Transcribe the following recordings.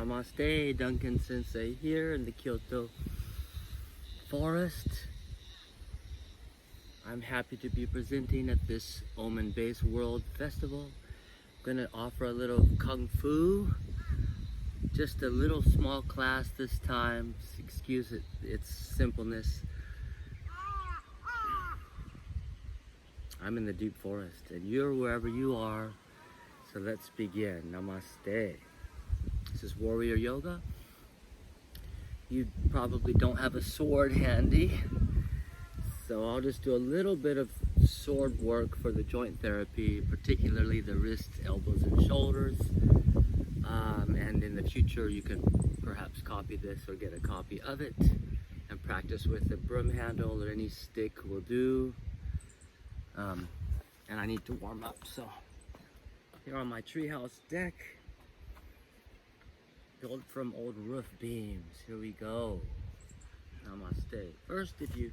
Namaste, Duncan Sensei here in the Kyoto forest. I'm happy to be presenting at this Omen-based World Festival. I'm going to offer a little Kung Fu, just a little small class this time. Excuse its simpleness. I'm in the deep forest and you're wherever you are, so let's begin. Namaste. This is warrior yoga. You probably don't have a sword handy, so I'll just do a little bit of sword work for the joint therapy, particularly the wrists, elbows, and shoulders. And in the future, you can perhaps copy this or get a copy of it and practice with a broom handle or any stick will do. And I need to warm up, so here on my treehouse deck, built from old roof beams. Here we go. Namaste. First, if you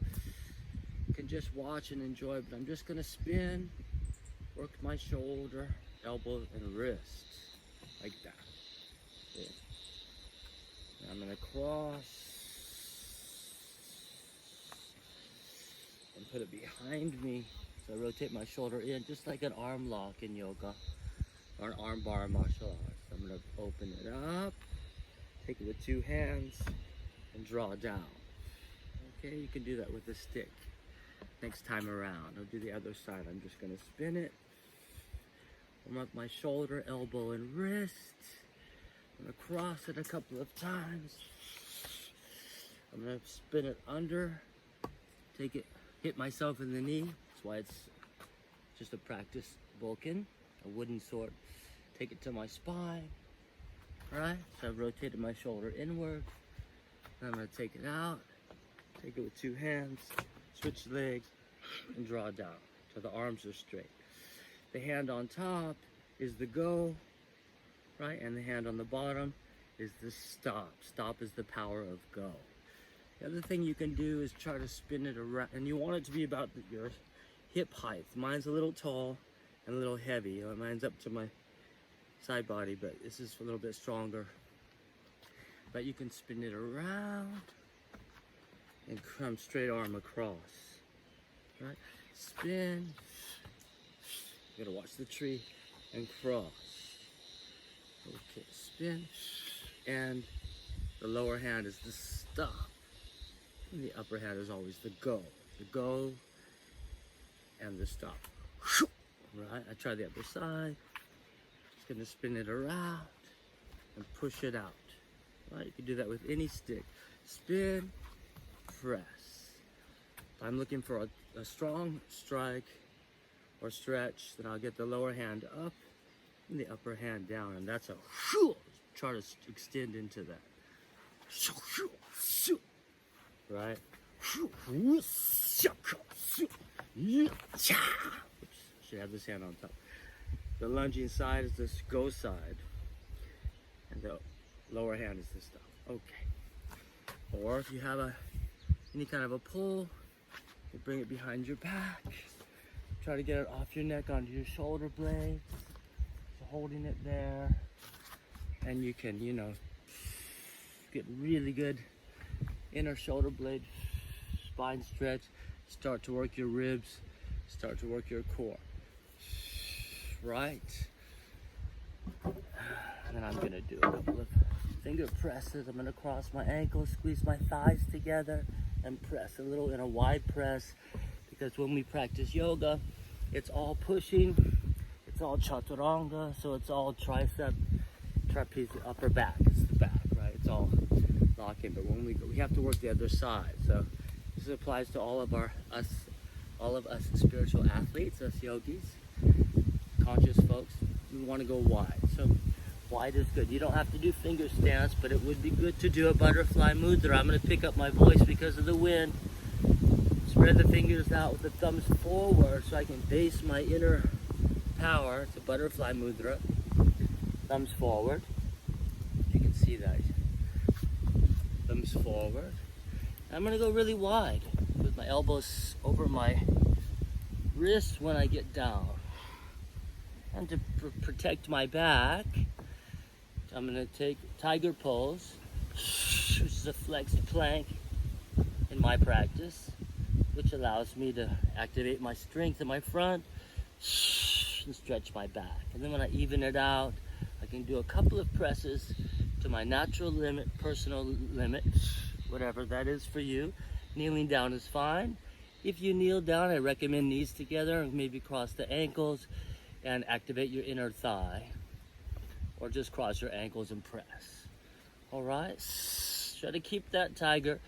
can just watch and enjoy, but I'm just gonna spin, work my shoulder, elbow, and wrist, like that. Okay. I'm gonna cross and put it behind me. So I rotate my shoulder in, just like an arm lock in yoga, or an arm bar in martial arts. So I'm gonna open it up, take it with two hands, and draw down. Okay, you can do that with a stick. Next time around, I'll do the other side. I'm just gonna spin it, warm up my shoulder, elbow, and wrist. I'm gonna cross it a couple of times. I'm gonna spin it under, take it, hit myself in the knee. That's why it's just a practice Vulcan, a wooden sword. Take it to my spine. Alright, so I've rotated my shoulder inward. Then I'm gonna take it out, take it with two hands, switch legs, and draw down so the arms are straight. The hand on top is the go, right? And the hand on the bottom is the stop. Stop is the power of go. The other thing you can do is try to spin it around, and you want it to be about your hip height. Mine's a little tall and a little heavy. Mine's up to my side body, but this is a little bit stronger. But you can spin it around and come straight arm across. Right? Spin. You gotta watch the tree and cross. Okay, spin. And the lower hand is the stop. And the upper hand is always the go. The go and the stop. Right? I try the other side. Just gonna spin it around and push it out. Right? You can do that with any stick. Spin, press. If I'm looking for a strong strike or stretch, then I'll get the lower hand up and the upper hand down, and that's a try to extend into that. Right? Oops, should have this hand on top. The lunging side is the go side, and the lower hand is the stop. Okay. Or if you have any kind of a pull, you bring it behind your back. Try to get it off your neck onto your shoulder blades. So holding it there, and you can, get really good inner shoulder blade spine stretch. Start to work your ribs. Start to work your core. Right. And then I'm gonna do a couple of finger presses. I'm gonna cross my ankles, squeeze my thighs together, and press a little in a wide press, because when we practice yoga, it's all pushing, it's all chaturanga, so it's all tricep, trapeze, upper back. It's the back, right? It's all locking. But when we have to work the other side. So this applies to all of us spiritual athletes, us yogis, conscious folks. We want to go wide. So wide is good. You don't have to do finger stance, but it would be good to do a butterfly mudra. I'm going to pick up my voice because of the wind. Spread the fingers out with the thumbs forward so I can base my inner power. It's a butterfly mudra. Thumbs forward. You can see that. Thumbs forward. I'm going to go really wide with my elbows over my wrists when I get down. And to protect my back, I'm gonna take tiger pose, which is a flexed plank in my practice, which allows me to activate my strength in my front and stretch my back. And then when I even it out, I can do a couple of presses to my natural limit, personal limit, whatever that is for you. Kneeling down is fine. If you kneel down, I recommend knees together and maybe cross the ankles and activate your inner thigh. Or just cross your ankles and press. All right? Try to keep that tiger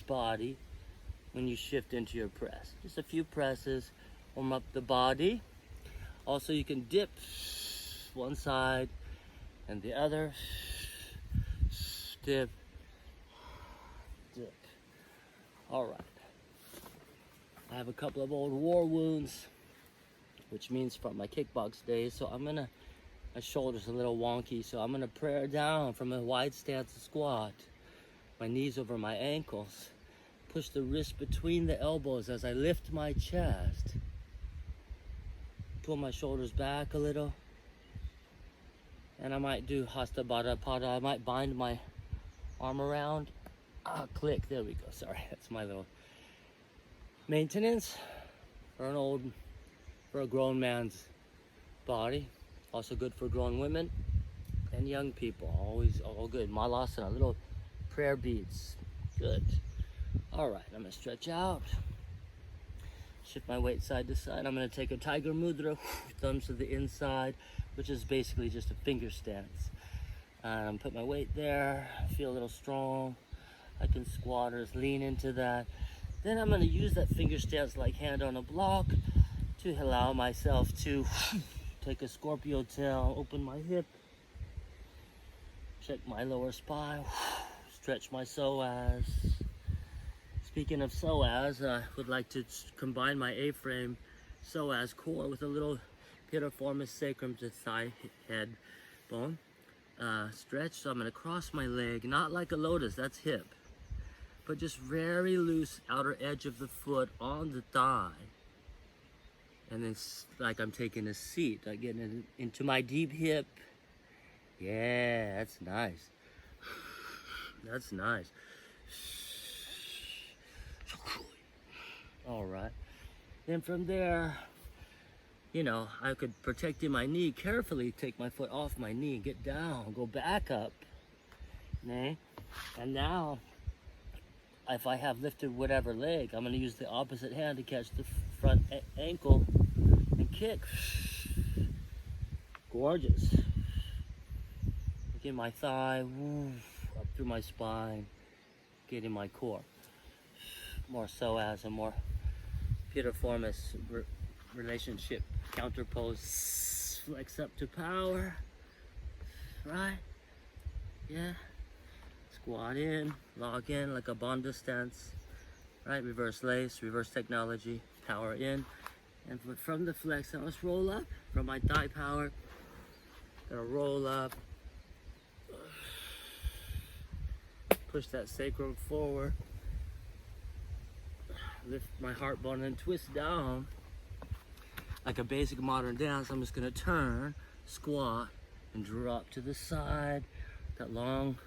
body when you shift into your press. Just a few presses, warm up the body. Also, you can dip one side and the other. Dip, dip. All right. I have a couple of old war wounds, which means from my kickbox days, so my shoulder's a little wonky, so I'm gonna prayer down from a wide stance squat. My knees over my ankles. Push the wrist between the elbows as I lift my chest. Pull my shoulders back a little. And I might do Hasta Baddha Pada. I might bind my arm around. Click, there we go, sorry. That's my little maintenance for a grown man's body. Also good for grown women and young people. Always all good. Malasana, little prayer beads. Good. All right, I'm gonna stretch out. Shift my weight side to side. I'm gonna take a tiger mudra, thumbs to the inside, which is basically just a finger stance. Put my weight there, feel a little strong. I can squat or lean into that. Then I'm gonna use that finger stance like hand on a block to allow myself to take a scorpio tail, open my hip, check my lower spine, stretch my psoas. Speaking of psoas, I would like to combine my A-frame psoas core with a little piriformis sacrum to thigh head bone stretch. So I'm going to cross my leg, not like a lotus, that's hip, but just very loose outer edge of the foot on the thigh. And then like I'm taking a seat, I get into my deep hip. Yeah, that's nice. That's nice. All right. Then from there, you know, I could protect my knee, carefully take my foot off my knee, get down, go back up. Okay? And now, if I have lifted whatever leg, I'm going to use the opposite hand to catch the front ankle and kick. Gorgeous. Get my thigh, up through my spine, getting my core. More psoas and more piriformis relationship. Counter pose, flex up to power. Right? Yeah. Squat in, log in like a bandha stance. Right? Reverse lace, reverse technology, power in. And from the flex, now let's roll up. From my thigh power, gonna roll up. Push that sacrum forward. Lift my heart bone and twist down. Like a basic modern dance, I'm just gonna turn, squat, and drop to the side. That long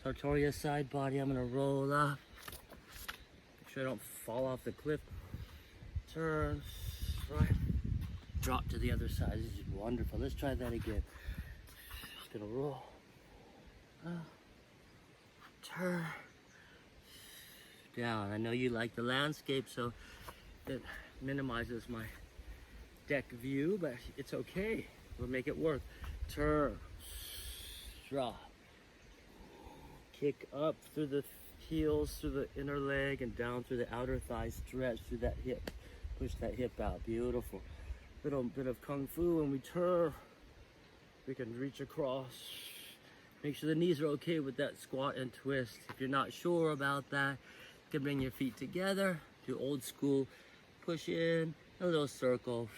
sartorius side body, I'm gonna roll up. Make sure I don't fall off the cliff. Turn, right, drop to the other side. This is wonderful. Let's try that again. Just gonna roll. Turn. Down. I know you like the landscape, so it minimizes my deck view, but it's okay. We'll make it work. Turn, drop, kick up through the heels, through the inner leg, and down through the outer thigh, stretch through that hip. Push that hip out. Beautiful. Little bit of kung fu. When we turn, we can reach across. Make sure the knees are okay with that squat and twist. If you're not sure about that, you can bring your feet together, do old school push in, a little circle,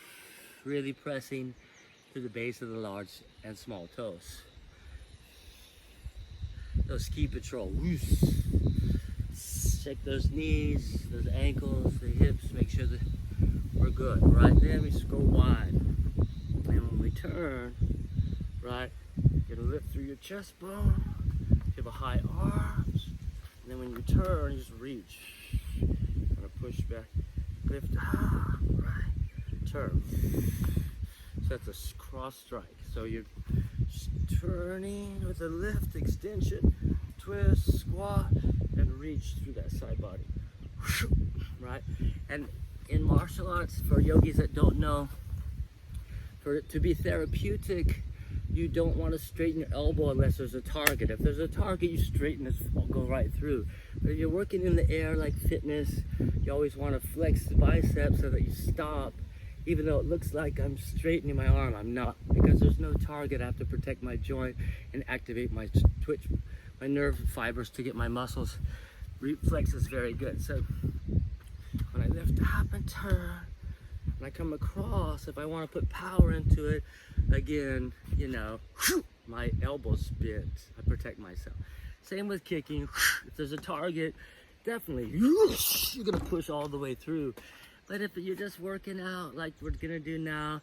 really pressing to the base of the large and small toes. Those ski patrol. Check those knees, those ankles, the hips, make sure that we're good. Right, then we just go wide. And when we turn, right, get a little lift through your chest bone. Give a high arms. And then when you turn, you just reach. Gonna push back. Lift up, right. Turn. So that's a cross strike. So you're turning with a lift, extension, twist, squat, and reach through that side body. Right? And in martial arts, for yogis that don't know, for it to be therapeutic, you don't want to straighten your elbow unless there's a target. If there's a target, you straighten it, go right through. But if you're working in the air like fitness, you always want to flex the biceps so that you stop. Even though it looks like I'm straightening my arm, I'm not. Because there's no target, I have to protect my joint and activate my twitch, my nerve fibers to get my muscles. Reflex is very good. So when I lift up and turn, when I come across, if I want to put power into it, again, you know, my elbow's bent. I protect myself. Same with kicking. If there's a target, definitely you're gonna push all the way through. But if you're just working out like we're gonna do now,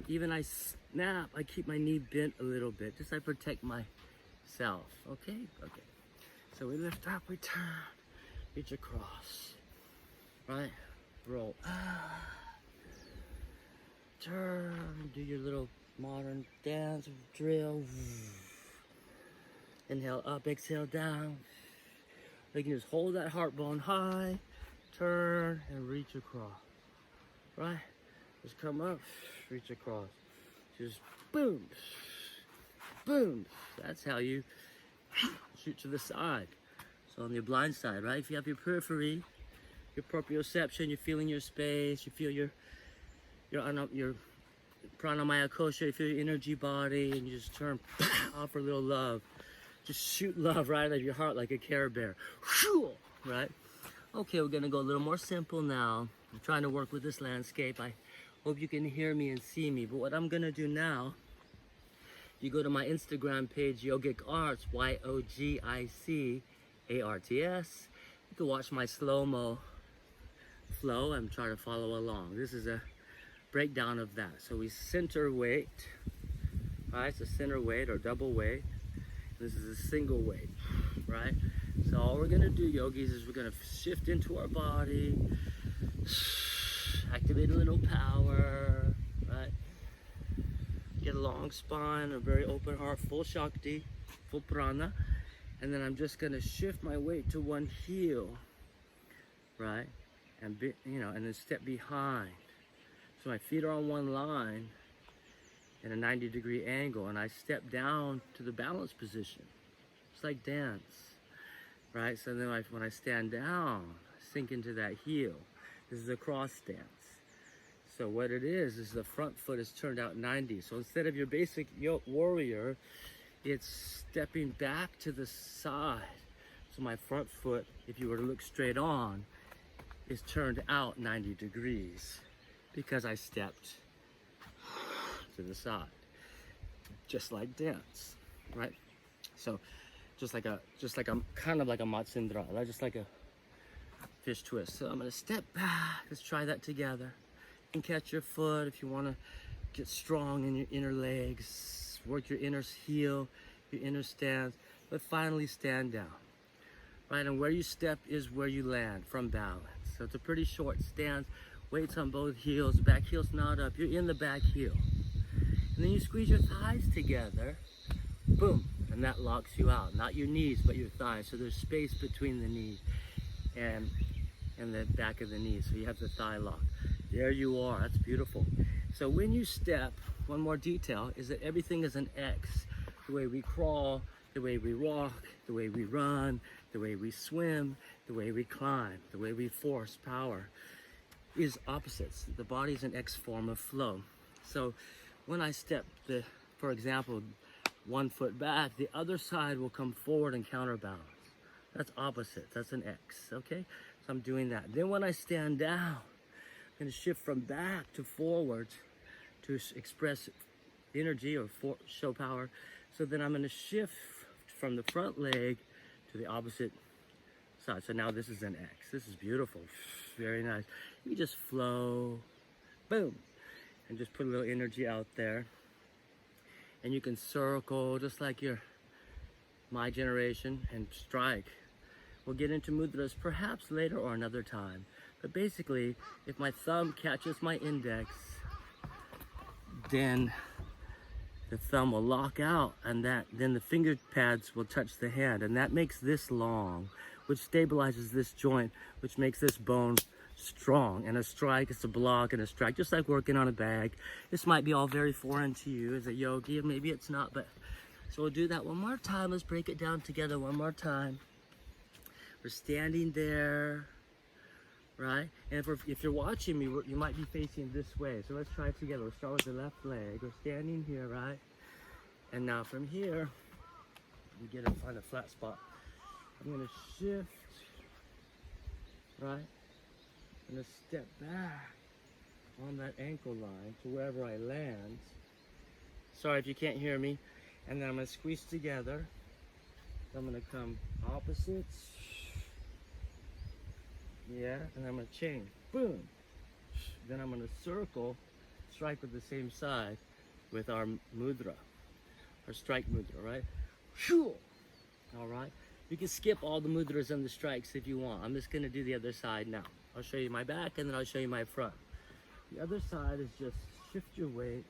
even I snap, I keep my knee bent a little bit, just I protect myself. Okay. So we lift up, we turn, reach across, right? Roll. Turn, do your little modern dance drill. Inhale up, exhale down. You can just hold that heart bone high, turn and reach across. Right? Just come up, reach across. Just boom, boom. That's how you shoot to the side. So on the blind side, right? If you have your periphery, your proprioception, you're feeling your space, you feel your pranamaya kosha, you feel your energy body, and you just turn, offer a little love. Just shoot love right out of your heart like a Care Bear. Right? Okay, we're gonna go a little more simple now. I'm trying to work with this landscape. I hope you can hear me and see me. But what I'm gonna do now, you go to my Instagram page, Yogic Arts, YOGIC ARTS. You can watch my slow-mo flow. I'm trying to follow along. This is a breakdown of that. So we center weight, right? It's a center weight or double weight. This is a single weight, right? So all we're gonna do, yogis, is we're gonna shift into our body, activate a little power, right? Get a long spine, a very open heart, full shakti, full prana. And then I'm just gonna shift my weight to one heel, right? And and then step behind. So my feet are on one line in a 90-degree angle, and I step down to the balance position. It's like dance, right? So then when I stand down, I sink into that heel. This is a cross stance. So what it is the front foot is turned out 90. So instead of your basic warrior, it's stepping back to the side. So my front foot, if you were to look straight on, is turned out 90 degrees because I stepped to the side, just like dance, right? So just like a kind of like a matsindra, right? Just like a fish twist. So I'm gonna step back. Let's try that together. You can catch your foot if you want to get strong in your inner legs, work your inner heel, your inner stance, but finally stand down, right? And where you step is where you land from balance. So it's a pretty short stance. Weights on both heels, back heel's not up. You're in the back heel. And then you squeeze your thighs together, boom, and that locks you out. Not your knees, but your thighs. So there's space between the knee and the back of the knee. So you have the thigh lock. There you are, that's beautiful. So when you step, one more detail is that everything is an X. The way we crawl, the way we walk, the way we run, the way we swim, the way we climb, the way we force power is opposites. The body's an X form of flow. So when I step, for example, one foot back, the other side will come forward and counterbalance. That's opposite, that's an X, okay? So I'm doing that. Then when I stand down, I'm gonna shift from back to forward to express energy or show power. So then I'm gonna shift from the front leg to the opposite side. So now this is an X. This is beautiful, very nice. You just flow, boom, and just put a little energy out there. and you can circle just like my generation and strike. We'll get into mudras perhaps later or another time. But basically, if my thumb catches my index, then the thumb will lock out, and then the finger pads will touch the hand, and that makes this long, which stabilizes this joint, which makes this bone strong. And a strike is a block, and a strike, just like working on a bag. This might be all very foreign to you as a yogi, and maybe it's not, but so we'll do that one more time. Let's break it down together one more time. We're standing there, right? And if you're watching me, you might be facing this way. So let's try it together. We'll start with the left leg. We're standing here, right? And now from here, you get to find a flat spot. I'm gonna shift, right? I'm gonna step back on that ankle line to wherever I land. Sorry if you can't hear me. And then I'm gonna squeeze together. I'm gonna come opposites. Yeah, and I'm gonna chain, boom. Then I'm gonna circle, strike with the same side with our mudra, our strike mudra, right? All right, you can skip all the mudras and the strikes if you want. I'm just gonna do the other side now. I'll show you my back and then I'll show you my front. The other side is just shift your weight,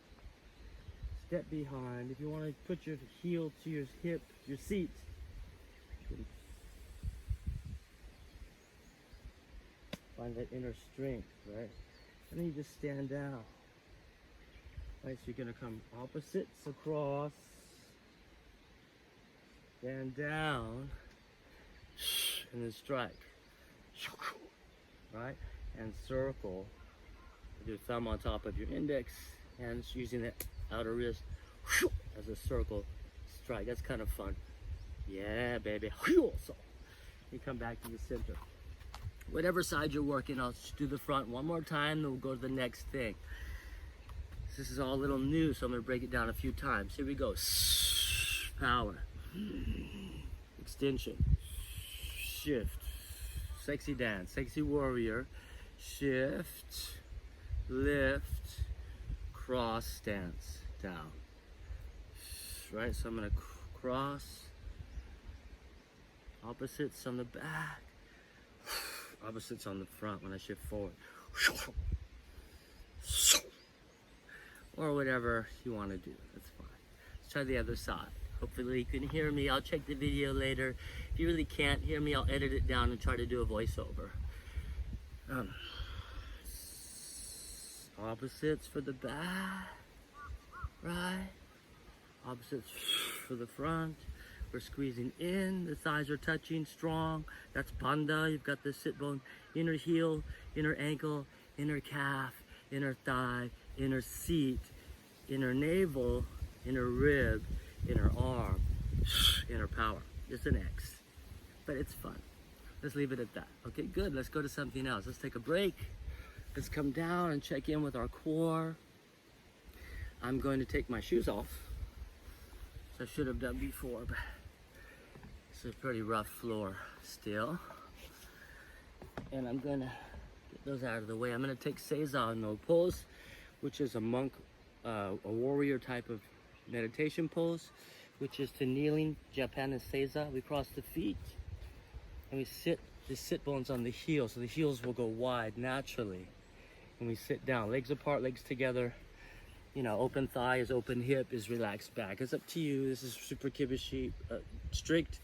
step behind. If you wanna put your heel to your hip, your seat, find that inner strength, right? And then you just stand down. Right, so you're gonna come opposites across, stand down, and then strike. Right? And circle with your thumb on top of your index, and using that outer wrist as a circle strike. That's kind of fun. Yeah, baby. So you come back to the center. Whatever side you're working, I'll do the front one more time, then we'll go to the next thing. This is all a little new, so I'm gonna break it down a few times. Here we go. Power. Extension. Shift. Sexy dance. Sexy warrior. Shift. Lift. Cross stance. Down. Right, so I'm gonna cross. Opposites on the back. Opposites on the front when I shift forward. Or whatever you want to do, that's fine. Let's try the other side. Hopefully you can hear me. I'll check the video later. If you really can't hear me, I'll edit it down and try to do a voiceover. Opposites for the back, right? Opposites for the front. We're squeezing in, the thighs are touching, strong. That's bandha. You've got the sit bone, inner heel, inner ankle, inner calf, inner thigh, inner seat, inner navel, inner rib, inner arm, inner power. Just an X, but it's fun. Let's leave it at that. Okay, good. Let's go to something else. Let's take a break. Let's come down and check in with our core. I'm going to take my shoes off. So I should have done before, but it's a pretty rough floor still. And I'm gonna get those out of the way. I'm gonna take Seiza no pose, which is a monk, a warrior type of meditation pose, which is to kneeling. Japan is Seiza. We cross the feet and we sit the sit bones on the heels, so the heels will go wide naturally. And we sit down, legs apart, legs together. You know, open thigh is open hip, is relaxed back. It's up to you. This is super kibishi, strict,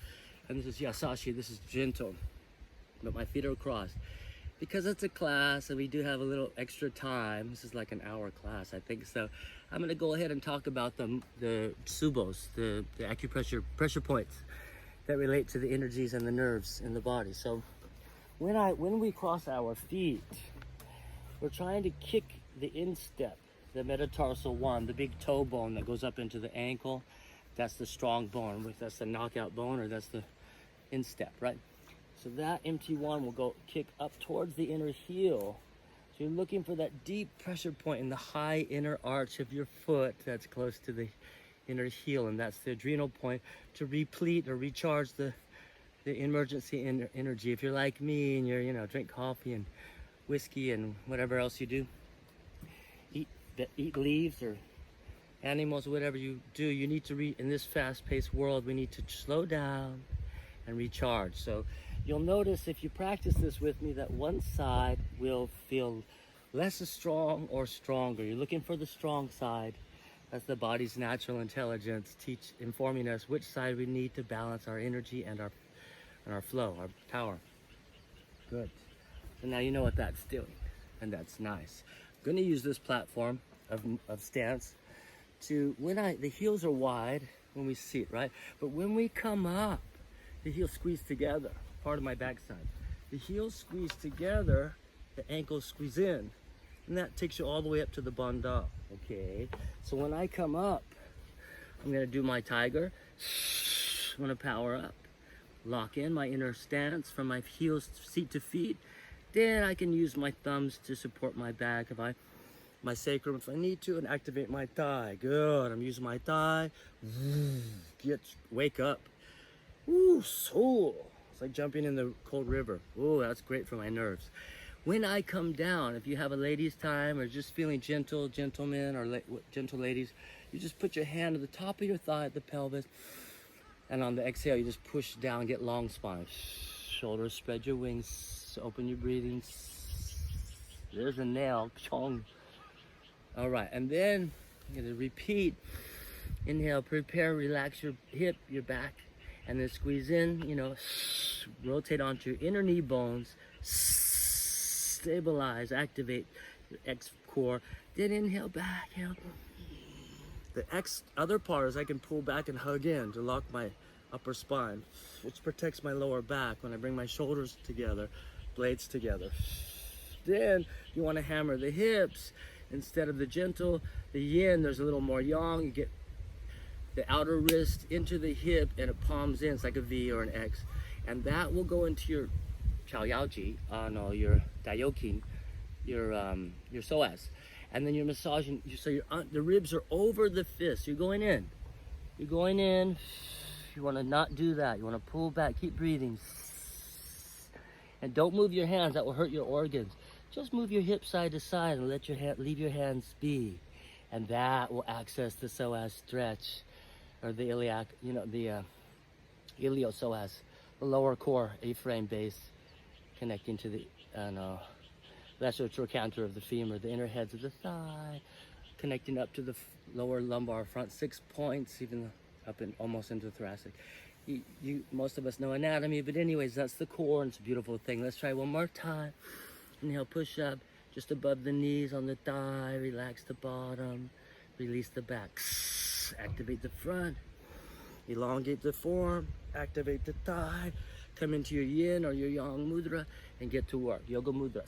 and this is yasashi, this is gentle. But my feet are crossed. Because it's a class and we do have a little extra time, this is like an hour class, I think, so I'm gonna go ahead and talk about the tsubos, the acupressure pressure points that relate to the energies and the nerves in the body. So when we cross our feet, we're trying to kick the instep, the metatarsal one, the big toe bone that goes up into the ankle. That's the strong bone, that's the knockout bone, or that's the instep, right? So that MT1 will go kick up towards the inner heel. So you're looking for that deep pressure point in the high inner arch of your foot that's close to the inner heel, and that's the adrenal point to replete or recharge the emergency energy. If you're like me and you're, you know, drink coffee and whiskey and whatever else you do, eat leaves or animals, whatever you do, you need to in this fast-paced world, we need to slow down and recharge. So you'll notice if you practice this with me that one side will feel less strong or stronger. You're looking for the strong side. That's the body's natural intelligence informing us which side we need to balance our energy and our flow, our power. Good. So now you know what that's doing, and that's nice. I'm going to use this platform of stance to, the heels are wide when we sit, right? But when we come up, the heels squeeze together, part of my backside. The heels squeeze together, the ankles squeeze in, and that takes you all the way up to the bandha, okay? So when I come up, I'm gonna do my tiger. I'm gonna power up, lock in my inner stance from my heels, seat to feet. Then I can use my thumbs to support my back my sacrum if I need to, and activate my thigh. Good, I'm using my thigh. Wake up. Ooh, soul. It's like jumping in the cold river. Ooh, that's great for my nerves. When I come down, if you have a ladies' time or just feeling gentle, gentlemen or gentle ladies, you just put your hand at the top of your thigh at the pelvis, and on the exhale, you just push down, get long spine. Shoulders, spread your wings, open your breathing. There's a nail. All right, and then you're gonna repeat. Inhale, prepare, relax your hip, your back, and then squeeze in, rotate onto your inner knee bones, stabilize, activate your X core. Then inhale back, The other part is I can pull back and hug in to lock my upper spine, which protects my lower back when I bring my shoulders together, blades together. Then you want to hammer the hips. Instead of the gentle, the yin, there's a little more yang. You get the outer wrist into the hip and it palms in. It's like a V or an X. And that will go into your chaoyaoji, your daiokin, your psoas. And then you're massaging, so the ribs are over the fist. You're going in. You're going in. You want to not do that. You want to pull back, keep breathing. And don't move your hands, that will hurt your organs. Just move your hips side to side and leave your hands be. And that will access the psoas stretch, or the iliac, the iliopsoas, the lower core A-frame base connecting to the trochanter of the femur, the inner heads of the thigh, connecting up to the lower lumbar front 6 points, even up and almost into the thoracic. Most of us know anatomy, but anyways, that's the core, and it's a beautiful thing. Let's try one more time. Inhale, push up just above the knees on the thigh, relax the bottom, release the back, activate the front, elongate the form, activate the thigh, come into your yin or your yang mudra and get to work. Yoga mudra.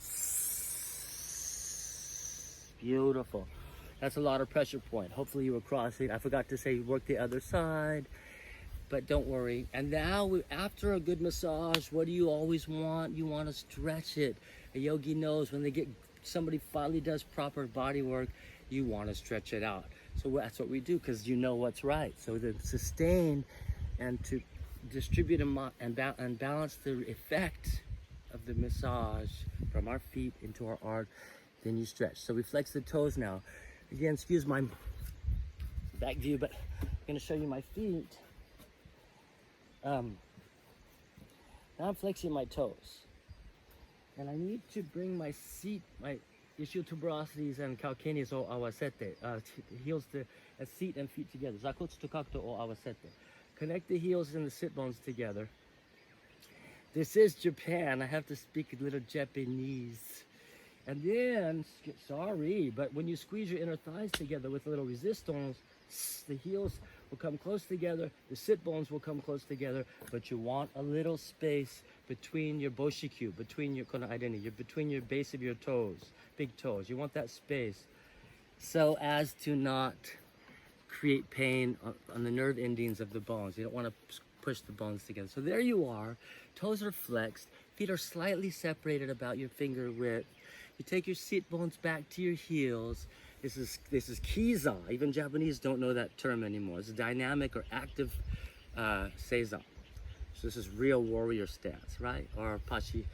Beautiful. That's a lot of pressure point. Hopefully you were crossing. I forgot to say work the other side, but don't worry. And now after a good massage, what do you always want? You want to stretch it. A yogi knows when somebody finally does proper body work, you want to stretch it out. So that's what we do, because you know what's right. So to sustain and to distribute and balance the effect of the massage from our feet into our arch, then you stretch. So we flex the toes now. Again, excuse my back view, but I'm going to show you my feet. Now I'm flexing my toes. And I need to bring my seat, my ischial tuberosities and calcaneus o awasete, heels to seat and feet together. Zakutsu tokakto o awasete. Connect the heels and the sit bones together. This is Japan. I have to speak a little Japanese. And then, sorry, but when you squeeze your inner thighs together with a little resistance, the heels will come close together, the sit bones will come close together, but you want a little space between your boshikyu, between your kono identity, between your base of your toes, big toes. You want that space so as to not create pain on the nerve endings of the bones. You don't want to push the bones together. So there you are. Toes are flexed. Feet are slightly separated about your finger width. You take your seat bones back to your heels. This is kiza. Even Japanese don't know that term anymore. It's dynamic or active seiza. So this is real warrior stance, right? Or pashupati,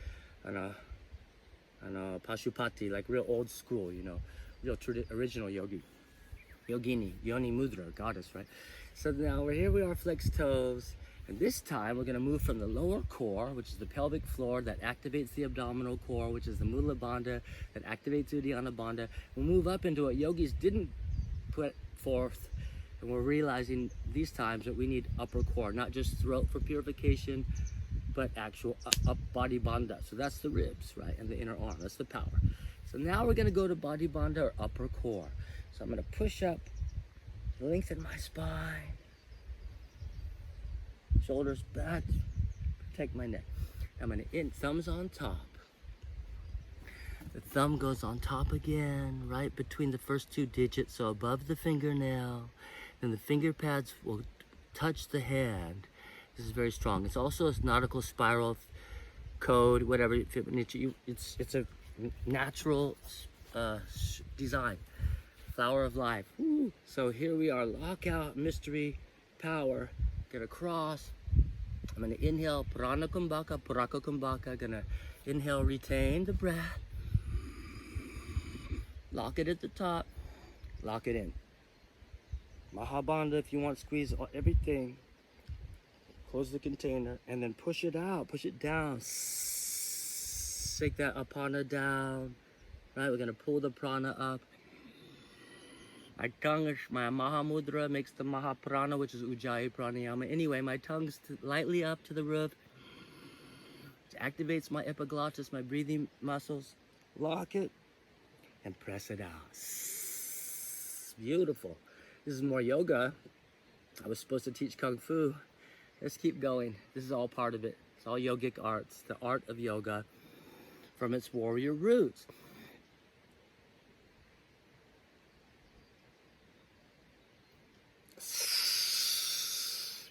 like real old school, real original yogi. Yogini, Yoni Mudra, goddess, right? So now here we are, flexed toes. And this time we're gonna move from the lower core, which is the pelvic floor that activates the abdominal core, which is the Mula Bandha that activates Uddiyana Bandha. We'll move up into what yogis didn't put forth. And we're realizing these times that we need upper core, not just throat for purification, but actual up body bandha. So that's the ribs, right? And the inner arm, that's the power. So now we're gonna go to body bandha or upper core. So I'm gonna push up, lengthen my spine, shoulders back, protect my neck. I'm gonna thumbs on top. The thumb goes on top again, right between the first two digits, so above the fingernail. Then the finger pads will touch the hand. This is very strong. It's also a nautical spiral code, whatever. It's a natural design. Flower of life. Woo. So here we are, lockout, mystery, power. Get across. I'm gonna inhale, Prana Kumbhaka, Puraka Kumbhaka. Gonna inhale, retain the breath. Lock it at the top. Lock it in. Mahabandha, if you want, squeeze everything. Close the container and then push it out, push it down. Take that apana down. Right, we're gonna pull the prana up. My tongue is, my Mahamudra makes the Mahaprana, which is Ujjayi Pranayama. Anyway, my tongue's lightly up to the roof. It activates my epiglottis, my breathing muscles. Lock it and press it out. Beautiful. This is more yoga. I was supposed to teach Kung Fu. Let's keep going. This is all part of it. It's all yogic arts, the art of yoga from its warrior roots.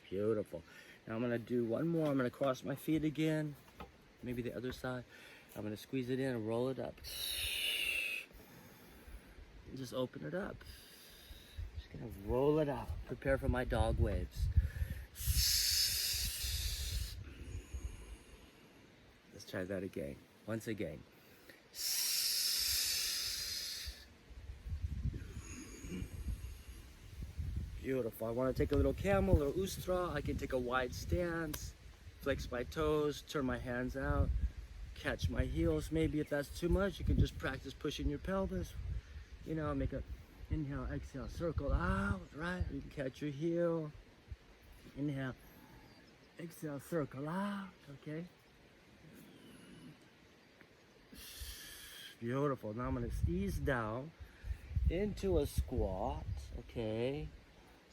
Beautiful. Now I'm gonna do one more. I'm gonna cross my feet again. Maybe the other side. I'm gonna squeeze it in and roll it up. Just open it up. Just gonna roll it out. Prepare for my dog waves. Let's try that again. Once again. Beautiful. I want to take a little camel or ustra. I can take a wide stance, flex my toes, turn my hands out, catch my heels. Maybe if that's too much, you can just practice pushing your pelvis. You know, make a inhale, exhale, circle out, right? You can catch your heel. Inhale, exhale, circle out, okay? Beautiful. Now I'm going to ease down into a squat, okay?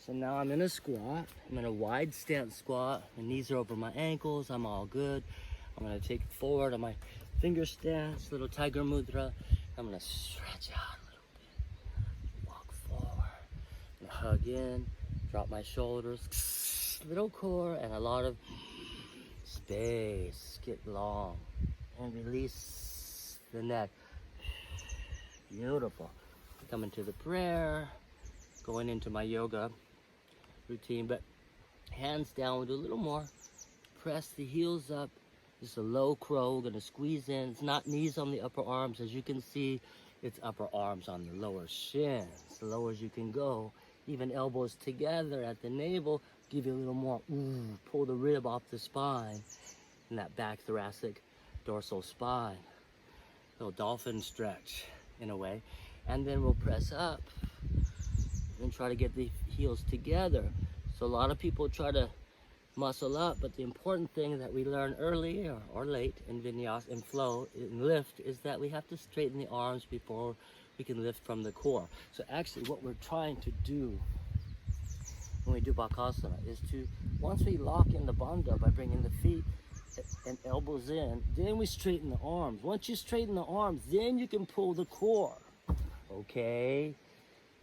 So now I'm in a squat. I'm in a wide stance squat. My knees are over my ankles. I'm all good. I'm gonna take it forward on my finger stance, little tiger mudra. I'm gonna stretch out a little bit. Walk forward. I'm gonna hug in, drop my shoulders. Little core and a lot of space. Get long and release the neck. Beautiful. Coming to the prayer. Going into my yoga routine, but hands down, we'll do a little more. Press the heels up, just a low crow. We're gonna squeeze in. It's not knees on the upper arms. As you can see, it's upper arms on the lower shins, the lower as you can go. Even elbows together at the navel, give you a little more, pull the rib off the spine, and that back thoracic dorsal spine. Little dolphin stretch in a way. And then we'll press up and try to get the heels together. So a lot of people try to muscle up, but the important thing that we learn early or late in vinyasa and flow and lift is that we have to straighten the arms before we can lift from the core. So actually what we're trying to do when we do Bakasana is to, once we lock in the bandha by bringing the feet and elbows in, then we straighten the arms. Once you straighten the arms, then you can pull the core, okay?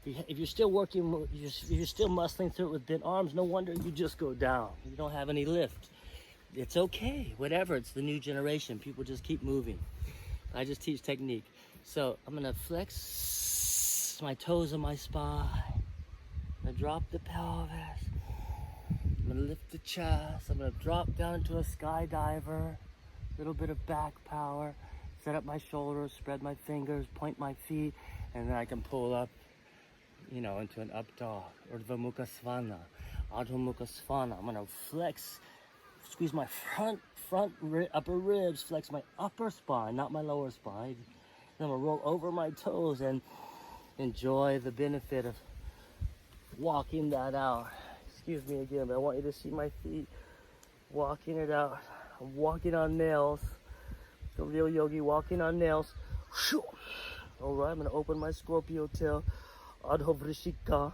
If you're still working, you're still muscling through it with bent arms, no wonder you just go down. You don't have any lift. It's okay, whatever. It's the new generation. People just keep moving. I just teach technique. So I'm gonna flex my toes on my spine. I'm gonna drop the pelvis. I'm gonna lift the chest. I'm gonna drop down into a skydiver. A little bit of back power. Set up my shoulders, spread my fingers, point my feet, and then I can pull up. into an up dog, or the Mukha Svana, Adho Mukha Svana. I'm gonna flex, squeeze my upper ribs, flex my upper spine, not my lower spine. Then I'm gonna roll over my toes and enjoy the benefit of walking that out. Excuse me again, but I want you to see my feet walking it out. I'm walking on nails. The real yogi walking on nails. All right, I'm gonna open my Scorpio tail, Adho Vrishika,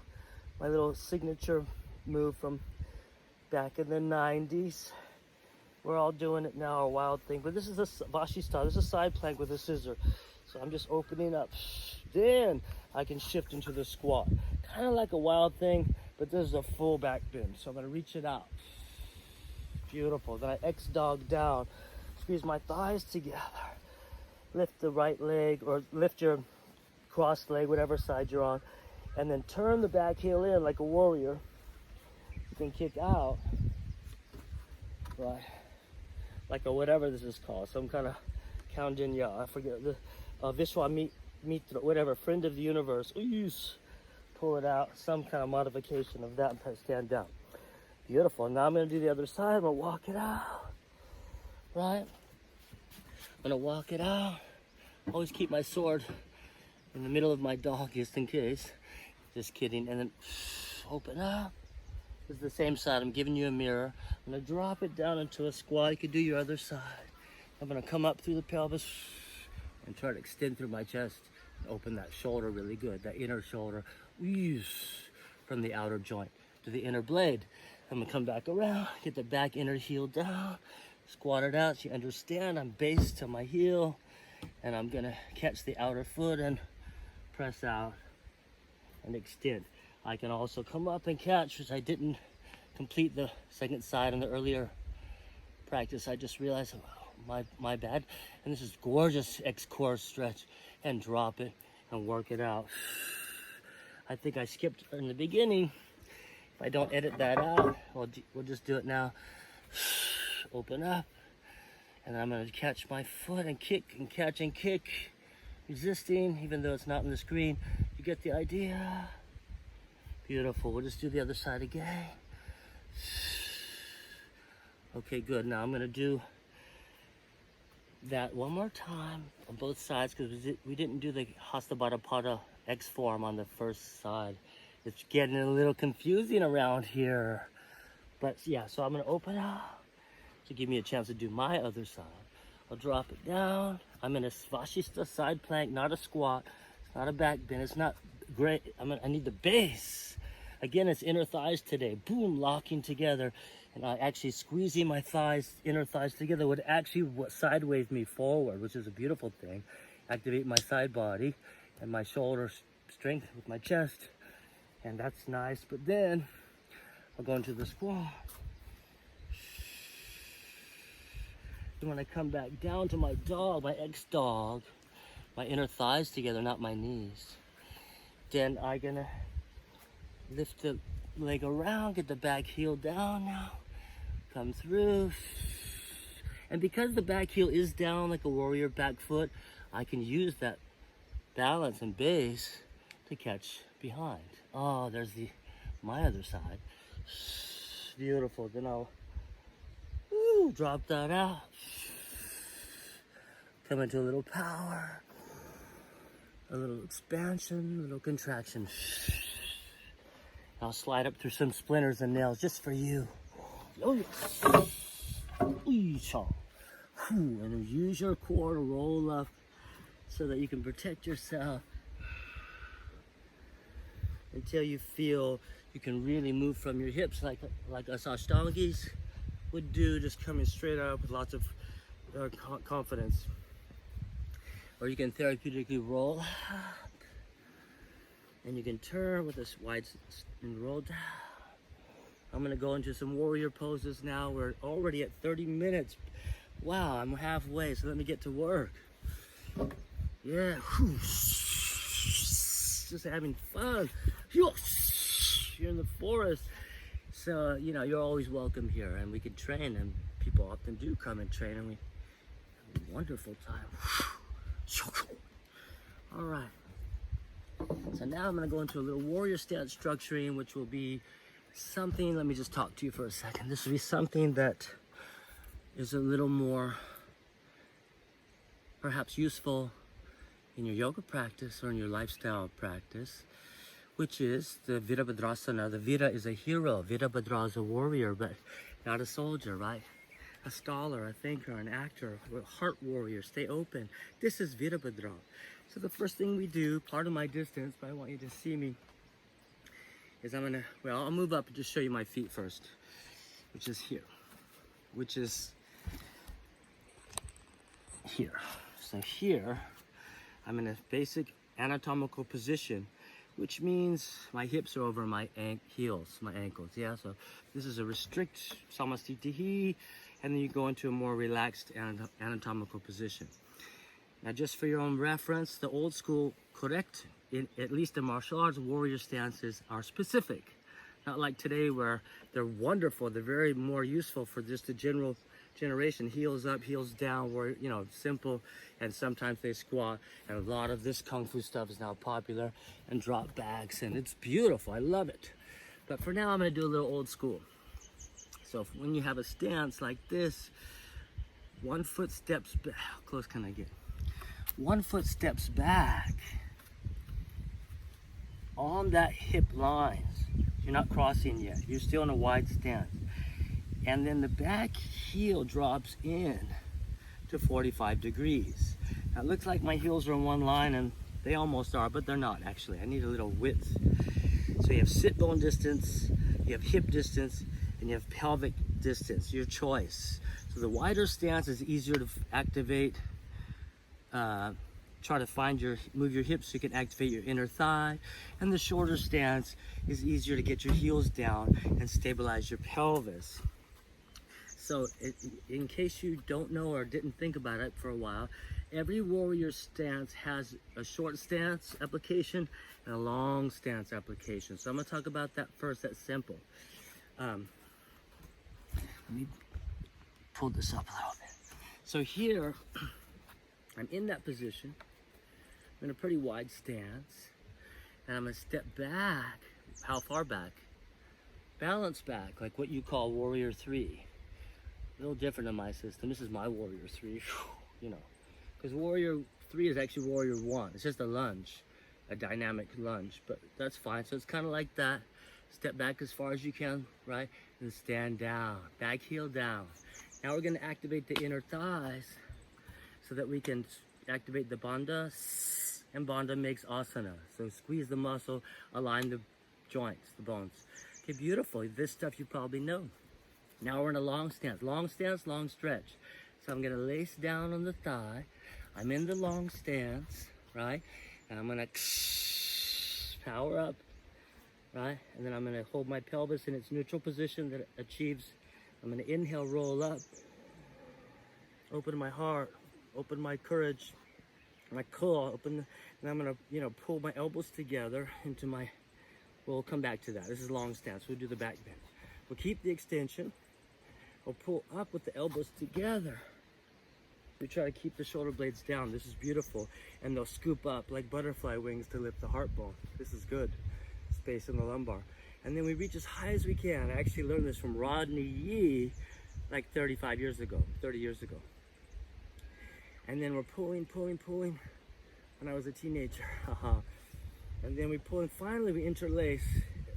my little signature move from back in the 90s. We're all doing it now, a wild thing, but this is a Vashista. This is a side plank with a scissor. So I'm just opening up. Then I can shift into the squat. Kind of like a wild thing, but this is a full back bend. So I'm gonna reach it out. Beautiful. Then I X-dog down. Squeeze my thighs together. Lift the right leg, or lift your crossed leg, whatever side you're on, and then turn the back heel in like a warrior. You can kick out, right, like a whatever this is called, some kind of Kaundinya, I forget, the Vishwa Mitra, whatever, friend of the universe. Ooh, pull it out, some kind of modification of that, and stand down. Beautiful. Now I'm going to do the other side. I'm going to walk it out, right? I'm going to walk it out. Always keep my sword in the middle of my dog, just in case. Just kidding. And then open up. This is the same side. I'm giving you a mirror. I'm going to drop it down into a squat. You can do your other side. I'm going to come up through the pelvis and try to extend through my chest. And open that shoulder really good, that inner shoulder. From the outer joint to the inner blade. I'm going to come back around, get the back inner heel down, squat it out. So you understand, I'm based to my heel, and I'm going to catch the outer foot and press out and extend. I can also come up and catch, which I didn't complete the second side in the earlier practice. I just realized, oh, my bad. And this is gorgeous X-core stretch, and drop it and work it out. I think I skipped in the beginning. If I don't edit that out, we'll just do it now. Open up, and I'm gonna catch my foot and kick and catch and kick, resisting, even though it's not on the screen. You get the idea. Beautiful. We'll just do the other side again. Okay, good. Now I'm gonna do that one more time on both sides, because we didn't do the Hasta Baddha Pada X form on the first side. It's getting a little confusing around here. But yeah, so I'm gonna open up to give me a chance to do my other side. I'll drop it down. I'm in a Svashista side plank, not a squat. It's not a back bend. It's not great. I need the base. Again, it's inner thighs today. Boom, locking together. And I actually squeezing my thighs, inner thighs together would actually sideways me forward, which is a beautiful thing. Activate my side body and my shoulder strength with my chest. And that's nice. But then I'll go into the squat. Then when I come back down to my dog, my X-dog, my inner thighs together, not my knees, then I'm gonna lift the leg around, get the back heel down now, come through. And because the back heel is down like a warrior back foot, I can use that balance and base to catch behind. Oh, there's my other side. Beautiful. Then I'll drop that out. Come into a little power, a little expansion, a little contraction. I'll slide up through some splinters and nails just for you. Oh, yes. And use your core to roll up so that you can protect yourself until you feel you can really move from your hips like us Ashtangis would do, just coming straight up with lots of confidence. Or you can therapeutically roll up, and you can turn with this wide and roll down. I'm gonna go into some warrior poses now. We're already at 30 minutes. Wow, I'm halfway, so let me get to work. Yeah, just having fun. You're in the forest, so you're always welcome here, and we can train, and people often do come and train, and we have a wonderful time. All right, So now I'm gonna go into a little warrior stance structuring, which will be something, let me just talk to you for a second. This will be something that is a little more perhaps useful in your yoga practice or in your lifestyle practice, which is the Virabhadrasana. The Vira is a hero. Virabhadra is a warrior, but not a soldier, right? A scholar, a thinker, an actor, a heart warrior. Stay open. This is Virabhadra. So the first thing we do, part of my distance, but I want you to see me, is I'll move up and just show you my feet first, which is here, which is here. So here, I'm in a basic anatomical position, which means my hips are over my heels, my ankles, yeah? So this is a restrict samasthiti, and then you go into a more relaxed anatomical position. Now, just for your own reference, the old school correct, at least in martial arts, warrior stances are specific. Not like today where they're wonderful, they're very more useful for just the general generation, heels up, heels down, where, you know, simple, and sometimes they squat, and a lot of this kung fu stuff is now popular, and drop backs, and it's beautiful, I love it. But for now, I'm gonna do a little old school. So when you have a stance like this, 1 foot steps back, how close can I get? 1 foot steps back on that hip lines. You're not crossing yet, you're still in a wide stance. And then the back heel drops in to 45 degrees. Now it looks like my heels are in one line, and they almost are, but they're not actually. I need a little width. So you have sit bone distance, you have hip distance, and you have pelvic distance, your choice. So the wider stance is easier to activate. Try to move your hips so you can activate your inner thigh. And the shorter stance is easier to get your heels down and stabilize your pelvis. So in case you don't know or didn't think about it for a while, every warrior stance has a short stance application and a long stance application. So I'm gonna talk about that first, that's simple. Let me pull this up a little bit. So here, I'm in that position. I'm in a pretty wide stance. And I'm gonna step back. How far back? Balance back, like what you call warrior 3. A little different in my system. This is my warrior 3, you know. Because warrior 3 is actually warrior 1. It's just a lunge, a dynamic lunge, but that's fine. So it's kind of like that. Step back as far as you can, right? And stand down, back heel down. Now we're gonna activate the inner thighs so that we can activate the bandha, and bandha makes asana. So squeeze the muscle, align the joints, the bones. Okay, beautiful. This stuff you probably know. Now we're in a long stance, long stretch. So I'm gonna lace down on the thigh. I'm in the long stance, right? And I'm gonna power up, right? And then I'm gonna hold my pelvis in its neutral position that it achieves. I'm gonna inhale, roll up, open my heart, open my courage, my core, and I'm gonna, pull my elbows together into my, we'll come back to that. This is long stance, we'll do the back bend. We'll keep the extension. We'll pull up with the elbows together. We try to keep the shoulder blades down. This is beautiful. And they'll scoop up like butterfly wings to lift the heart bone. This is good. Space in the lumbar. And then we reach as high as we can. I actually learned this from Rodney Yee like 30 years ago. And then we're pulling when I was a teenager. And then we pull, and finally we interlace,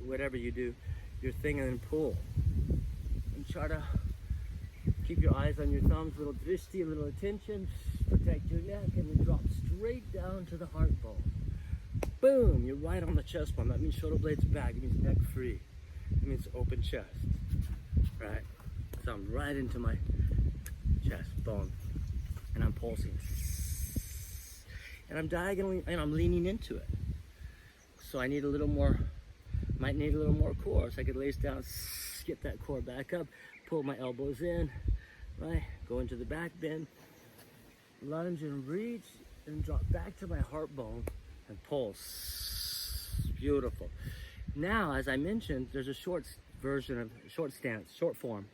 whatever you do, your thing, and then pull. And try to keep your eyes on your thumbs, little drishti, little attention, protect your neck, and then drop straight down to the heart bone. Boom, you're right on the chest bone. That means shoulder blades back, it means neck free. It means open chest, right? So I'm right into my chest bone, and I'm pulsing. And I'm diagonally, and I'm leaning into it. So I need a little more, might need a little more core. So I could lace down, get that core back up, pull my elbows in, right? Go into the back bend, lunge and reach, and drop back to my heart bone and pulse. Beautiful. Now, as I mentioned, there's a short version of short stance, short form.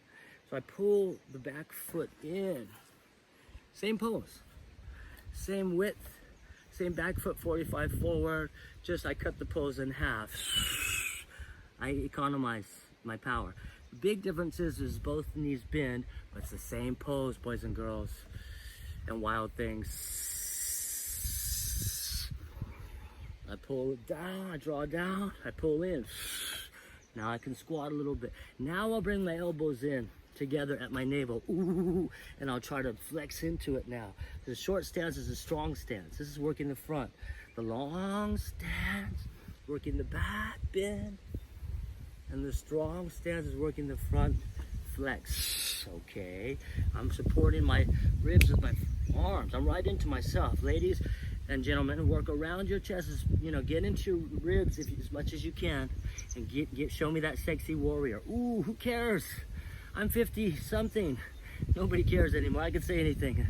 So I pull the back foot in. Same pose, same width, Same back foot 45 forward, just I cut the pose in half. I economize my power. The big difference is both knees bend, but it's the same pose, boys and girls, and wild things. I pull it down, I draw down, I pull in. Now I can squat a little bit. Now I'll bring my elbows in together at my navel. Ooh, and I'll try to flex into it now. The short stance is a strong stance. This is working the front. The long stance, working the back bend. And the strong stance is working the front flex. Okay, I'm supporting my ribs with my arms. I'm right into myself. Ladies and gentlemen, work around your chest. Get into your ribs as much as you can, and show me that sexy warrior. Ooh, who cares? I'm 50 something. Nobody cares anymore. I can say anything.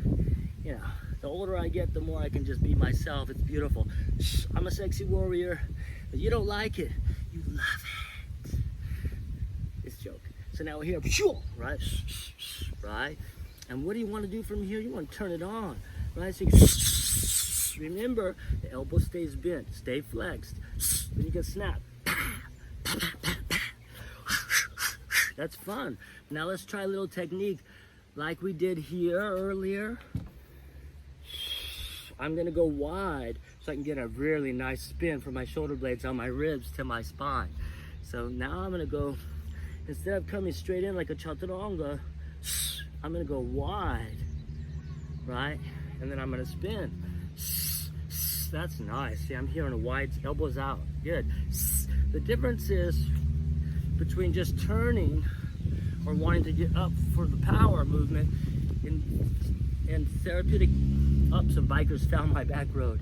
The older I get, the more I can just be myself. It's beautiful. I'm a sexy warrior. But you don't like it. You love it. It's a joke. So now we're here, right? Right? And what do you want to do from here? You want to turn it on, right? So you can, remember, the elbow stays bent, stay flexed. Then you can snap. That's fun. Now let's try a little technique like we did here earlier. I'm gonna go wide so I can get a really nice spin from my shoulder blades on my ribs to my spine. So now I'm gonna go, instead of coming straight in like a chaturanga, I'm gonna go wide, right? And then I'm gonna spin. That's nice. See, I'm here on a wide, elbows out. Good. The difference is between just turning or wanting to get up for the power movement in therapeutic ups and bikers found my back road,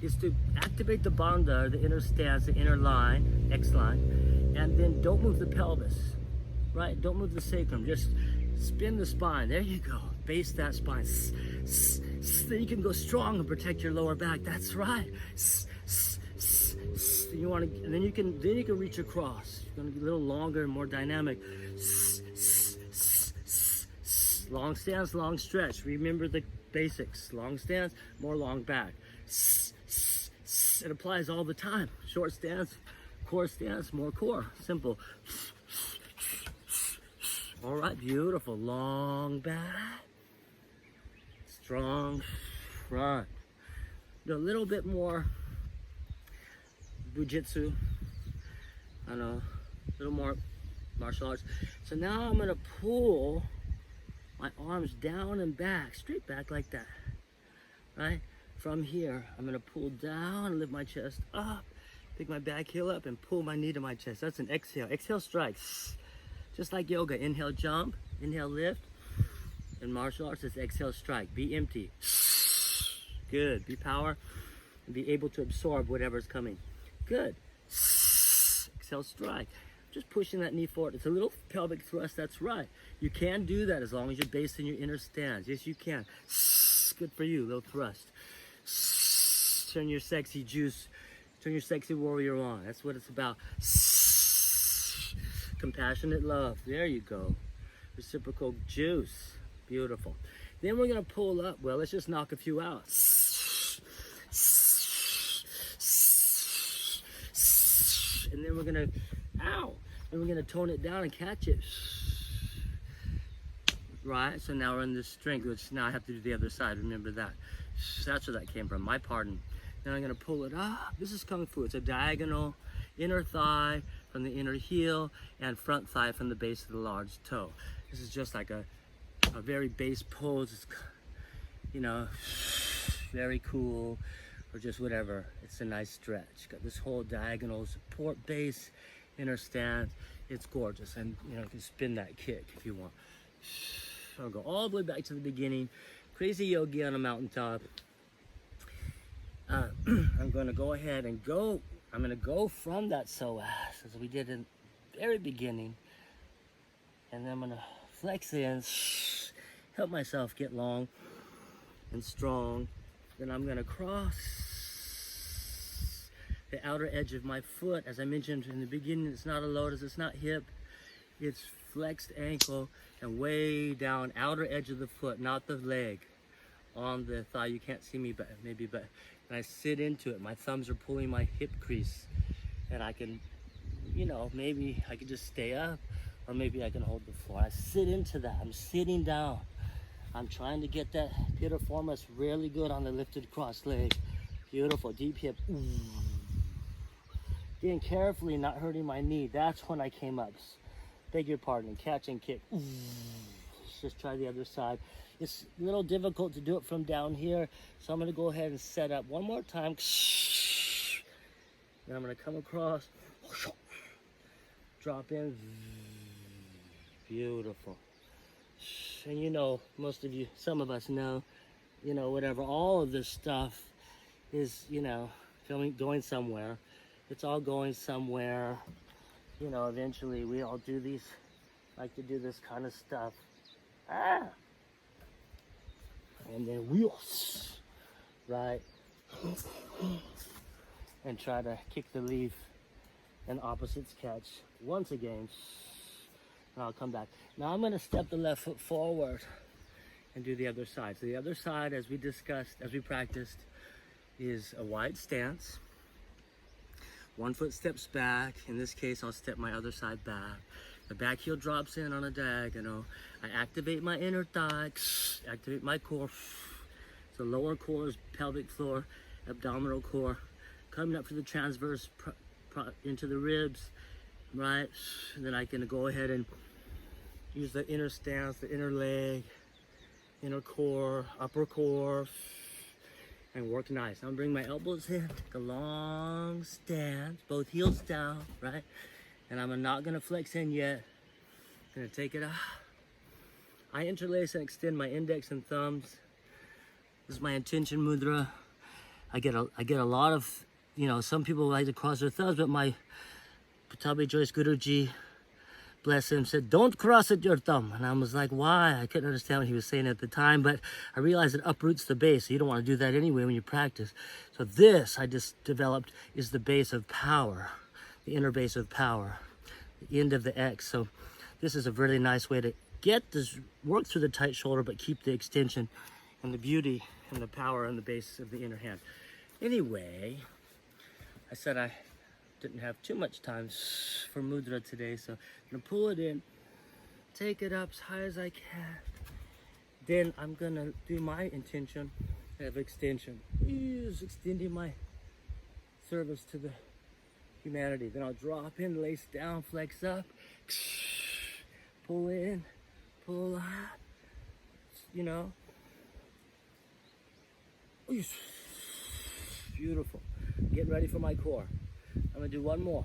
is to activate the bandha, the inner stance, the inner line, X line, and then don't move the pelvis, right? Don't move the sacrum, just spin the spine. There you go. Base that spine. Then you can go strong and protect your lower back. That's right. You want to, and then you can reach across. You're going to be a little longer and more dynamic. Long stance, long stretch. Remember the basics. Long stance, more long back. It applies all the time. Short stance, core stance, more core. Simple. All right, beautiful. Long back, strong front. Do a little bit more Bujitsu. I know, a little more martial arts. So now I'm gonna pull my arms down and back, straight back like that, right? From here, I'm gonna pull down and lift my chest up, pick my back heel up and pull my knee to my chest. That's an exhale. Exhale strikes. Just like yoga, inhale jump, inhale lift. In martial arts, it's exhale strike. Be empty. Good. Be power and be able to absorb whatever's coming. Good. Exhale strike. Just pushing that knee forward. It's a little pelvic thrust. That's right. You can do that as long as you're based in your inner stance. Yes, you can. Good for you. Little thrust. Turn your sexy juice. Turn your sexy warrior on. That's what it's about. Compassionate love. There you go. Reciprocal juice. Beautiful. Then we're going to pull up. Well, let's just knock a few out. And then we're going to, and we're going to tone it down and catch it. Right? So now we're in this strength, which now I have to do the other side. Remember that. That's where that came from. My pardon. Then I'm going to pull it up. This is Kung Fu. It's a diagonal inner thigh from the inner heel and front thigh from the base of the large toe. This is just like a very base pose. It's, very cool, or just whatever. It's a nice stretch. Got this whole diagonal support base, inner stance. It's gorgeous, and you can spin that kick if you want. I'll go all the way back to the beginning. Crazy yogi on a mountaintop. I'm going to go ahead and go. I'm going to go from that psoas as we did in the very beginning, and then I'm going to flex in, help myself get long and strong. Then I'm going to cross the outer edge of my foot. As I mentioned in the beginning, it's not a lotus, it's not hip, it's flexed ankle and way down outer edge of the foot, not the leg. on the thigh. You can't see me, but maybe, but and I sit into it. My thumbs are pulling my hip crease, and I can, you know, maybe I can just stay up, or maybe I can hold the floor. I sit into that. I'm sitting down. I'm trying to get that piriformis really good on the lifted cross leg. Beautiful, deep hip. Ooh. Getting carefully, not hurting my knee. That's when I came up. Beg your pardon, catch and kick. Ooh. Let's just try the other side. It's a little difficult to do it from down here, so I'm gonna go ahead and set up one more time. Then I'm gonna come across, drop in. Beautiful. And you know, most of you, some of us know, you know, whatever, all of this stuff is, you know, going somewhere. It's all going somewhere. You know, eventually we all do these, like to do this kind of stuff. Ah! And then wheels, right? And try to kick the leaf and opposites catch once again. And I'll come back. Now I'm gonna step the left foot forward and do the other side. So the other side, as we discussed, as we practiced, is a wide stance. One foot steps back. In this case, I'll step my other side back. The back heel drops in on a diagonal. I activate my inner thigh, activate my core. So lower core is pelvic floor, abdominal core. Coming up for the transverse into the ribs, right? And then I can go ahead and use the inner stance, the inner leg, inner core, upper core, and work nice. I'm gonna bring my elbows in, take a long stance, both heels down, right? And I'm not gonna flex in yet. I'm gonna take it out. I interlace and extend my index and thumbs. This is my intention mudra. I get a lot of, you know, some people like to cross their thumbs, but my Patabi Joyce Guruji, bless him, said, don't cross it your thumb. And I was like, why? I couldn't understand what he was saying at the time, but I realized it uproots the base. So you don't want to do that anyway when you practice. So this I just developed is the base of power, the inner base of power, the end of the X. So this is a really nice way to get this, work through the tight shoulder, but keep the extension and the beauty and the power and the base of the inner hand. Anyway, I said I didn't have too much time for mudra today, so I'm gonna pull it in, take it up as high as I can. Then I'm gonna do my intention of extension. Is extending my service to the humanity. Then I'll drop in, lace down, flex up, pull in, pull out, you know. Beautiful. Getting ready for my core. I'm gonna do one more.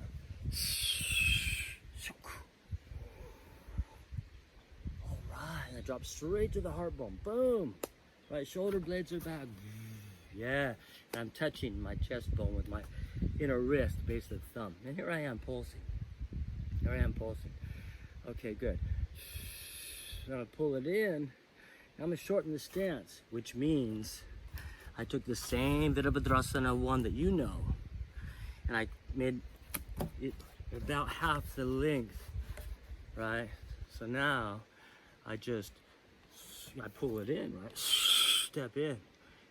All right, and I drop straight to the heart bone. Boom. Right shoulder blades are back. Yeah, and I'm touching my chest bone with my inner wrist, base of the thumb. And here I am pulsing. Here I am pulsing. Okay, good. I'm gonna pull it in. I'm gonna shorten the stance, which means I took the same Virabhadrasana one that you know, and I made it about half the length, right? So now I pull it in, right? Step in.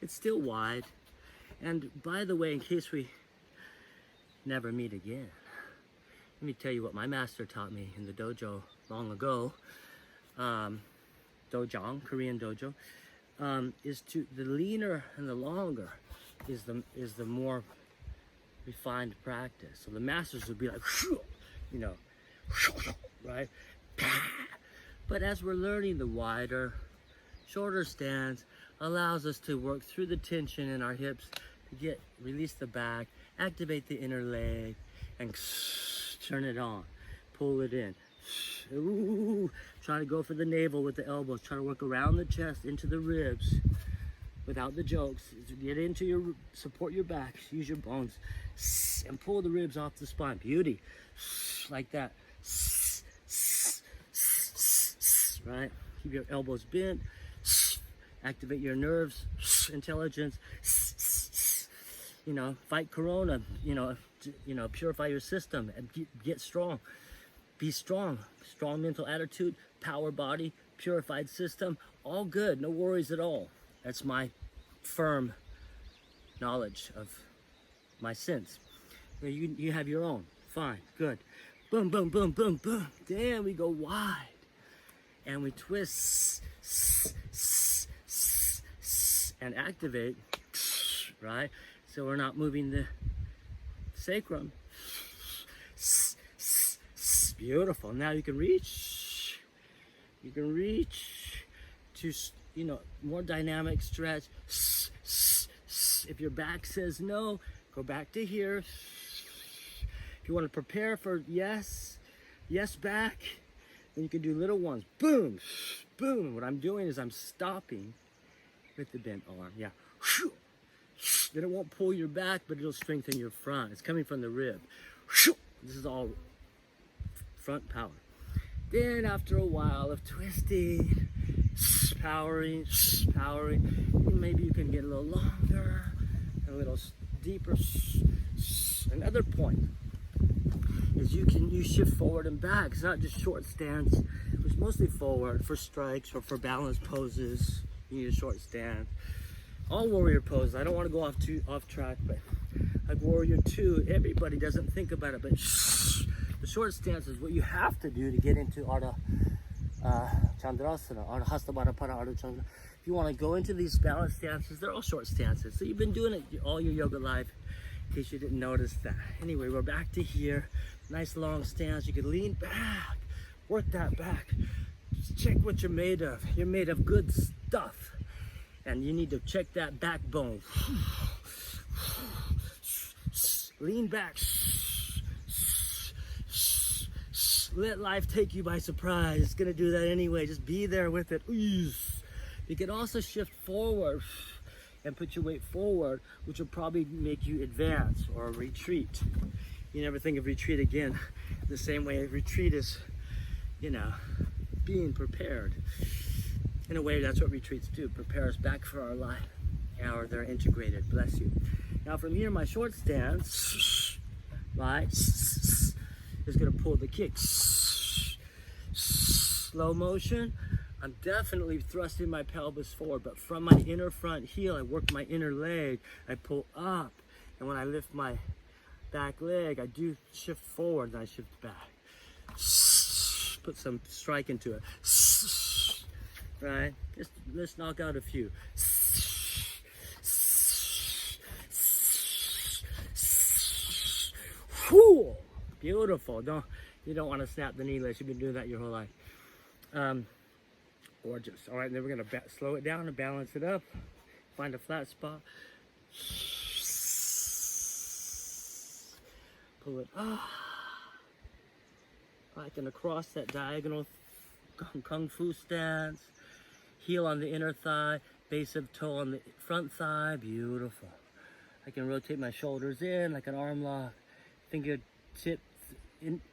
It's still wide. And by the way, in case we never meet again, let me tell you what my master taught me in the dojo long ago. Dojang, Korean dojo. Is to the leaner and the longer is the more refined practice. So the masters would be like, you know, right? But as we're learning, the wider, shorter stance allows us to work through the tension in our hips to release the back, activate the inner leg, and turn it on, pull it in. Ooh, try to go for the navel with the elbows. Try to work around the chest into the ribs without the jokes. Get into support your back. Use your bones and pull the ribs off the spine. Beauty, like that. Right. Keep your elbows bent. Activate your nerves, intelligence. You know, fight corona. You know, purify your system and get strong. Be strong. Strong mental attitude, power body, purified system, all good, no worries at all. That's my firm knowledge of my sins. You have your own. Fine, good. Boom, boom, boom, boom, boom. Then we go wide. And we twist and activate, right? So we're not moving the sacrum. Beautiful. Now you can reach. You can reach to, more dynamic stretch. If your back says no, go back to here. If you want to prepare for yes back, then you can do little ones. Boom, boom. What I'm doing is I'm stopping with the bent arm. Yeah. Then it won't pull your back, but it'll strengthen your front. It's coming from the rib. This is all front power. Then after a while of twisting, powering, maybe you can get a little longer, a little deeper. Another point is you shift forward and back. It's not just short stance. It's mostly forward for strikes or for balance poses. You need a short stance. All warrior poses. I don't want to go off track, but like warrior 2, everybody doesn't think about it, but the short stance is what you have to do to get into Ardha Chandrasana, Ardha Hastabara Para Ardha Chandra. If you want to go into these balance stances, they're all short stances. So you've been doing it all your yoga life, in case you didn't notice that. Anyway, we're back to here. Nice long stance. You can lean back, work that back. Just check what you're made of. You're made of good stuff. And you need to check that backbone. Lean back. Let life take you by surprise. It's gonna do that anyway. Just be there with it. You can also shift forward and put your weight forward, which will probably make you advance or retreat. You never think of retreat again. The same way retreat is, being prepared. In a way, that's what retreats do. Prepare us back for our life. Or they're integrated. Bless you. Now from here, my short stance, right, is gonna pull the kick. Slow motion. I'm definitely thrusting my pelvis forward, but from my inner front heel, I work my inner leg. I pull up, and when I lift my back leg, I do shift forward, and I shift back. Put some strike into it. Right? Let's knock out a few. Whew. Beautiful. You don't want to snap the knee unless you've been doing that your whole life. Gorgeous. All right, then we're going to slow it down and balance it up. Find a flat spot. Pull it up. Back and across that diagonal kung fu stance. Heel on the inner thigh. Base of toe on the front thigh. Beautiful. I can rotate my shoulders in like an arm lock. Fingertip,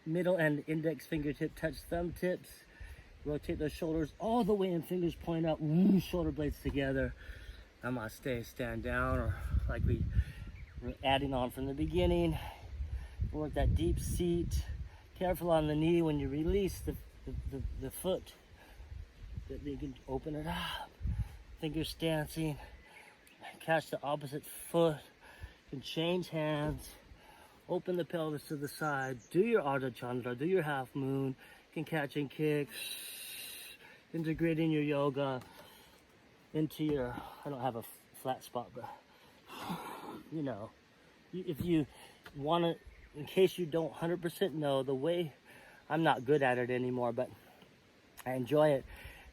middle and index fingertip touch thumb tips. Rotate those shoulders all the way and fingers point up. Shoulder blades together. Namaste, stand down, or like we were adding on from the beginning. Work that deep seat. Careful on the knee when you release the foot. That you can open it up. Fingers stancing. Catch the opposite foot. You can change hands. Open the pelvis to the side. Do your Ardha Chandra. Do your half moon. You can catch and kick. Integrating your yoga into your, I don't have a flat spot, but if you want to, in case you don't 100% know, the way, I'm not good at it anymore, but I enjoy it.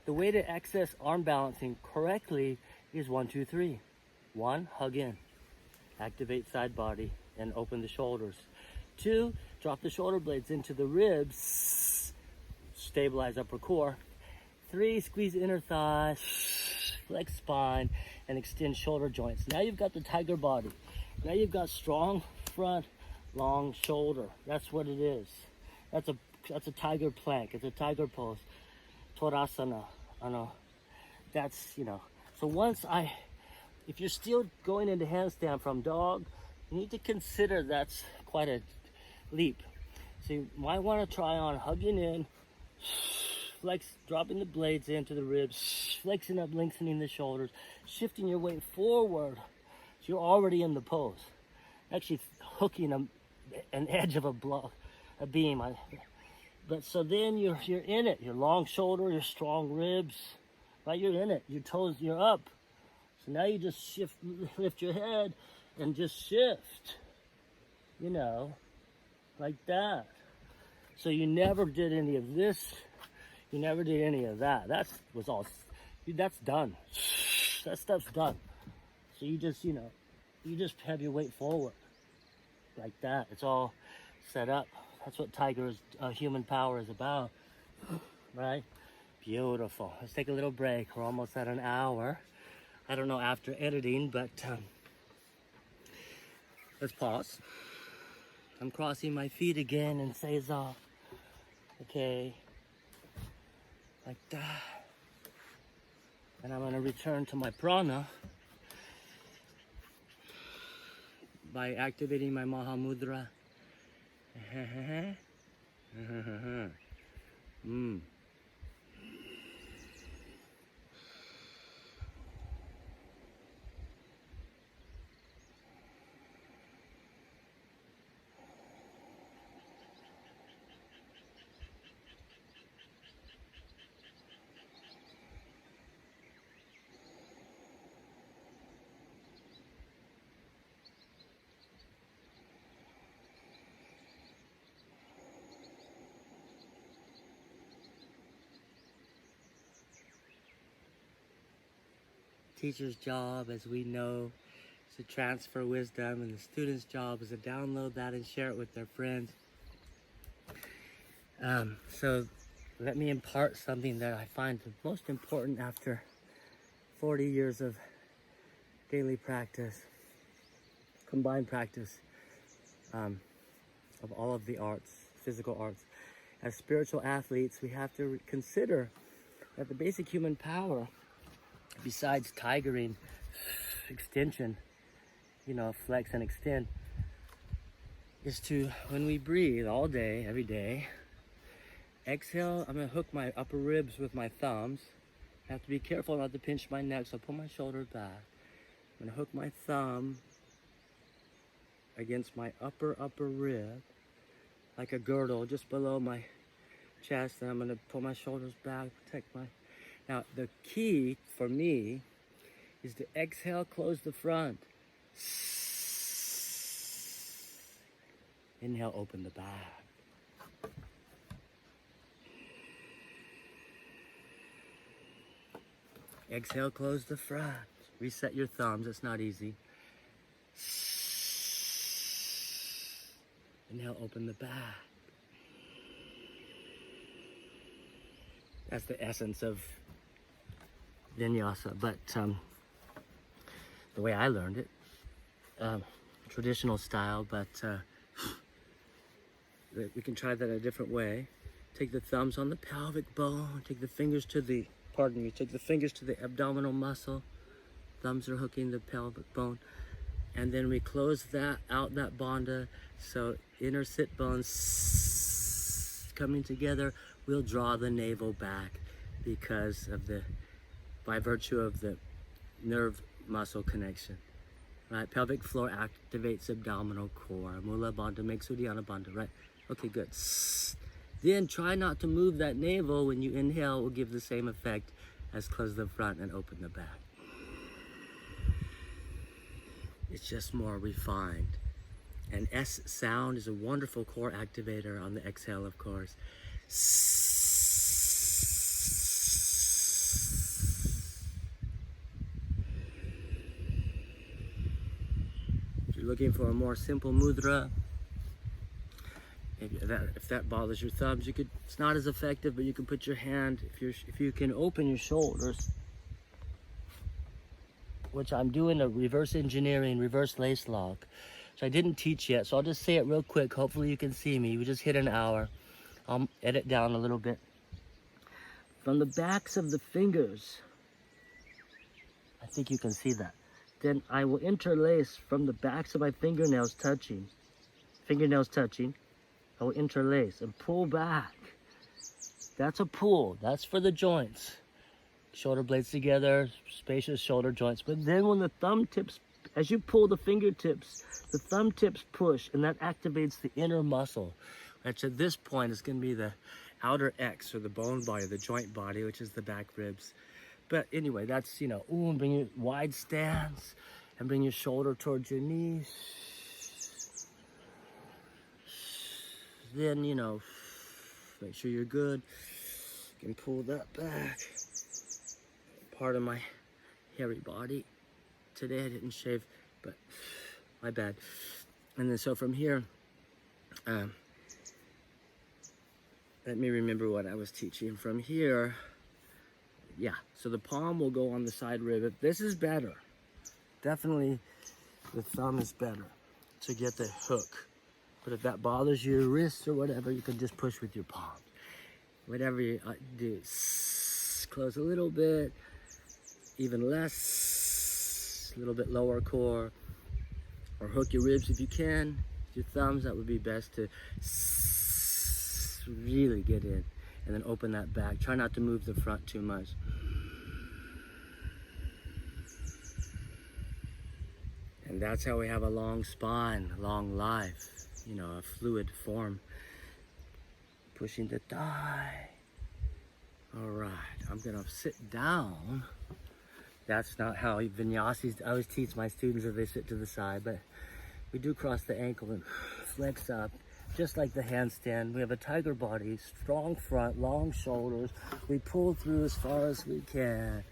The way to access arm balancing correctly is 1, 2, 3. 1, hug in. Activate side body and open the shoulders. 2, drop the shoulder blades into the ribs. Stabilize upper core. 3, squeeze inner thigh, flex spine, and extend shoulder joints. Now you've got the tiger body. Now you've got strong front, long shoulder. That's what it is. That's a tiger plank. It's a tiger pose. Tadasana. I know. That's, So if you're still going into handstand from dog, you need to consider that's quite a leap. So you might want to try on hugging in, dropping the blades into the ribs, flexing up, lengthening the shoulders, shifting your weight forward. So you're already in the pose. Actually hooking an edge of a beam. But so then you're in it. Your long shoulder, your strong ribs, right? You're in it. Your toes, you're up. So now you just lift your head and just shift, you know, like that. So you never did any of this. You never did any of that. That's done. That stuff's done. So you just, you just have your weight forward like that. It's all set up. That's what human power is about, right? Beautiful. Let's take a little break. We're almost at an hour. I don't know after editing, but let's pause. I'm crossing my feet again and Seiza. Okay, like that. And I'm gonna return to my prana by activating my Mahamudra. Teacher's job, as we know, is to transfer wisdom, and the student's job is to download that and share it with their friends. So let me impart something that I find the most important after 40 years of daily practice, combined practice of all of the arts, physical arts. As spiritual athletes, we have to consider that the basic human power, besides tigering, extension, flex and extend, is to, when we breathe all day, every day, exhale. I'm going to hook my upper ribs with my thumbs. I have to be careful not to pinch my neck, so I pull my shoulders back. I'm going to hook my thumb against my upper rib, like a girdle, just below my chest, and I'm going to pull my shoulders back, protect my... Now, the key for me is to exhale, close the front. Inhale, open the back. Exhale, close the front. Reset your thumbs, it's not easy. Inhale, open the back. That's the essence of vinyasa, but the way I learned it, traditional style, but we can try that a different way. Take the thumbs on the pelvic bone, take the fingers to the abdominal muscle. Thumbs are hooking the pelvic bone. And then we close that bandha, so inner sit bones coming together. We'll draw the navel back by virtue of the nerve muscle connection. Right? Pelvic floor activates abdominal core. Mula bandha makes Uddiyana bandha, right? Okay, good. Then try not to move that navel. When you inhale, it will give the same effect as close the front and open the back. It's just more refined. And S sound is a wonderful core activator on the exhale, of course. If you're looking for a more simple mudra, if that bothers your thumbs, it's not as effective, but you can put your hand, if you can open your shoulders, which I'm doing a reverse engineering, reverse lace lock, which I didn't teach yet, so I'll just say it real quick. Hopefully you can see me. We just hit an hour. I'll edit down a little bit. From the backs of the fingers, I think you can see that. Then I will interlace from the backs of my fingernails touching. I will interlace and pull back That's a pull. That's for the joints. Shoulder blades together, spacious shoulder joints. But then when the thumb tips, as you pull the fingertips, the thumb tips push, and that activates the inner muscle, which at this point is going to be the outer X, or the bone body, the joint body, which is the back ribs. But anyway, that's, bring your wide stance and bring your shoulder towards your knees. Then, make sure you're good. You can pull that back. Part of my hairy body. Today I didn't shave, but my bad. And then so from here, let me remember what I was teaching. From here, yeah, so the palm will go on the side rib. This is better. Definitely the thumb is better to get the hook. But if that bothers your wrist or whatever, you can just push with your palm. Whatever you do, close a little bit, even less, a little bit lower core, or hook your ribs if you can. Your thumbs, that would be best to really get in, and then open that back. Try not to move the front too much. And that's how we have a long spine, a long life, a fluid form. Pushing the thigh. All right, I'm gonna sit down. That's not how vinyasis, I always teach my students that they sit to the side, but we do cross the ankle and flex up, just like the handstand. We have a tiger body, strong front, long shoulders. We pull through as far as we can.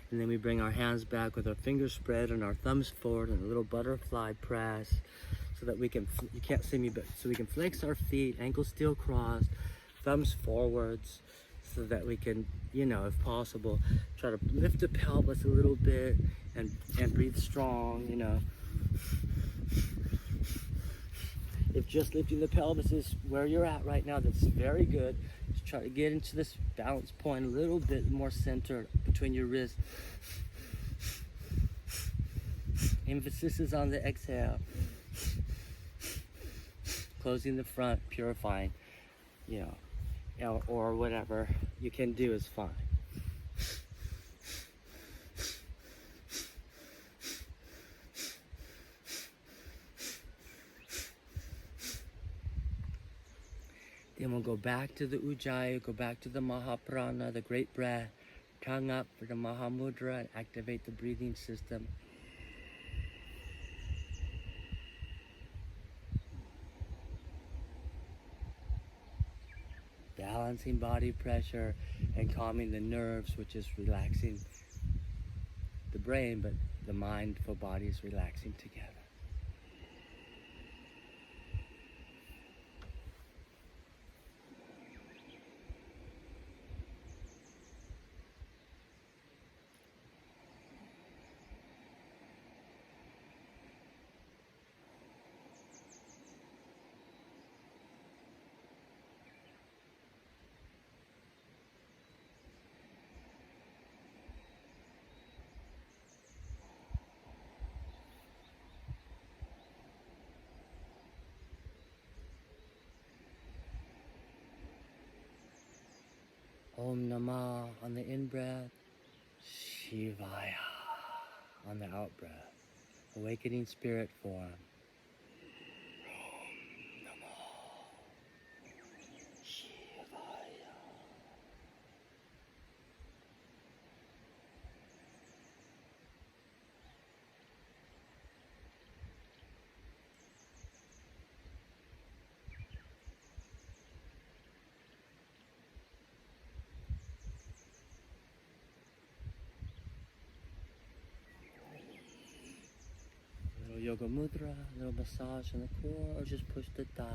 And then we bring our hands back with our fingers spread and our thumbs forward and a little butterfly press, so that we can, you can't see me, but so we can flex our feet, ankles still crossed, thumbs forwards, so that we can, if possible, try to lift the pelvis a little bit and breathe strong, If just lifting the pelvis is where you're at right now, that's very good. Just try to get into this balance point a little bit more centered between your wrists. Emphasis is on the exhale. Closing the front, purifying, or whatever you can do is fine. Then we'll go back to the Ujjayi, go back to the Mahaprana, the great breath. Tongue up for the Mahamudra and activate the breathing system. Balancing body pressure and calming the nerves, which is relaxing the brain, but the mindful body is relaxing together. Om Namah on the in-breath, Shivaya on the out-breath, awakening spirit form. Om Namah Shivaya. Yoga mudra, a little massage in the core, or just push the thigh.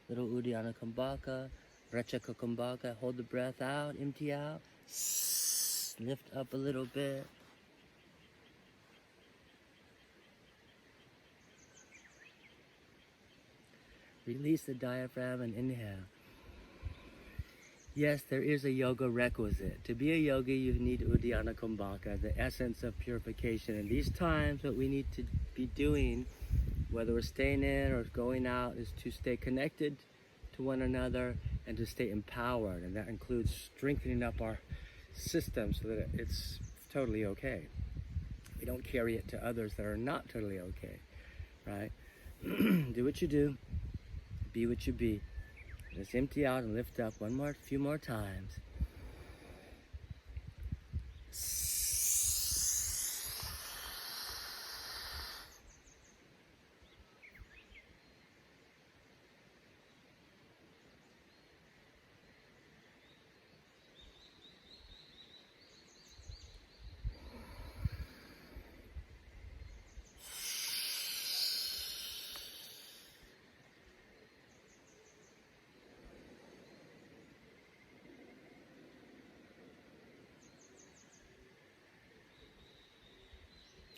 Little Uddiyana Kumbhaka, Rachaka Kumbhaka, hold the breath out, empty out, lift up a little bit. Release the diaphragm and inhale. Yes, there is a yoga requisite. To be a yogi, you need Uddiyana Kumbhaka, the essence of purification. And these times, what we need to be doing, whether we're staying in or going out, is to stay connected to one another and to stay empowered. And that includes strengthening up our system so that it's totally okay. We don't carry it to others that are not totally okay, right? Do what you do, be what you be. Just empty out and lift up few more times.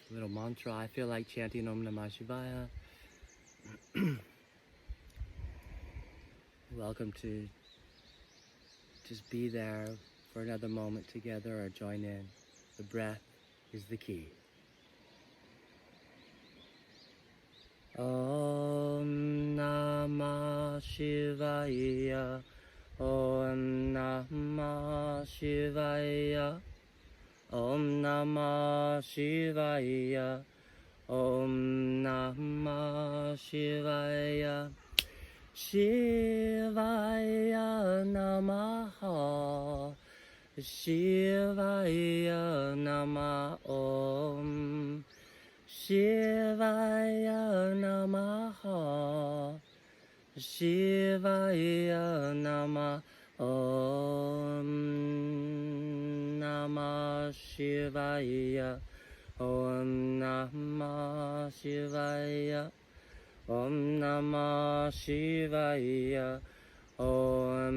Little mantra. I feel like chanting Om Namah Shivaya. Welcome to just be there for another moment together or join in. The breath is the key. Om Namah Shivaya. Om Namah Shivaya. Om Namah Shivaya. Om Namah Shivaya. Shivaya Namaha. Shivaya Namah Om. Shivaya Namaha. Shivaya Namah Om Namah Shivaya. Om Namah Shivaya. Om Namah Shivaya. Om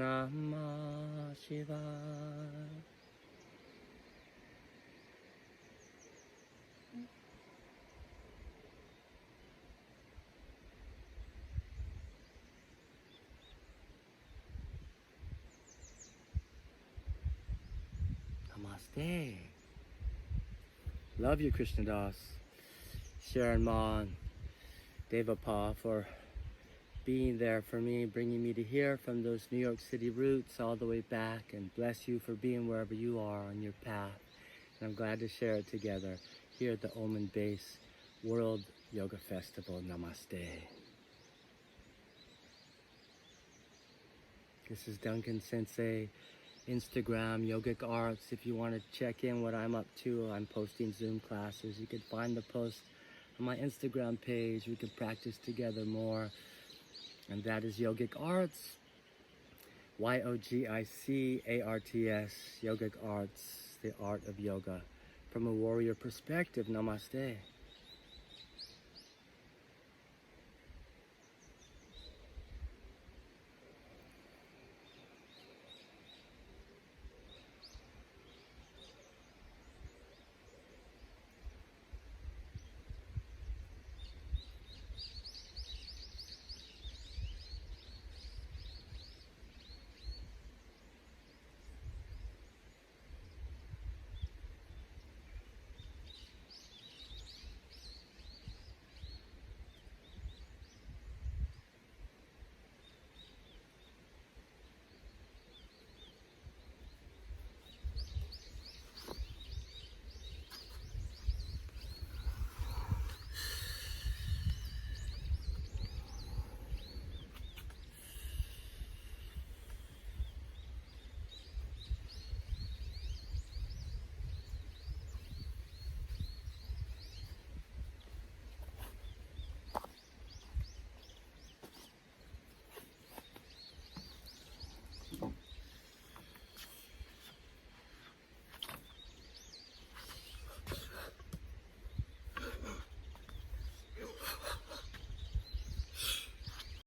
Namah Shivaya. Namaste. Love you, Krishna Das, Sharon Ma, and Devapa for being there for me, bringing me to here from those New York City roots all the way back, and bless you for being wherever you are on your path. And I'm glad to share it together here at the Oman Base World Yoga Festival. Namaste. This is Duncan Sensei, Instagram, Yogic Arts. If you want to check in what I'm up to, I'm posting Zoom classes. You can find the post on my Instagram page. We can practice together more. And that is Yogic Arts, YOGICARTS, Yogic Arts, the art of yoga. From a warrior perspective, namaste.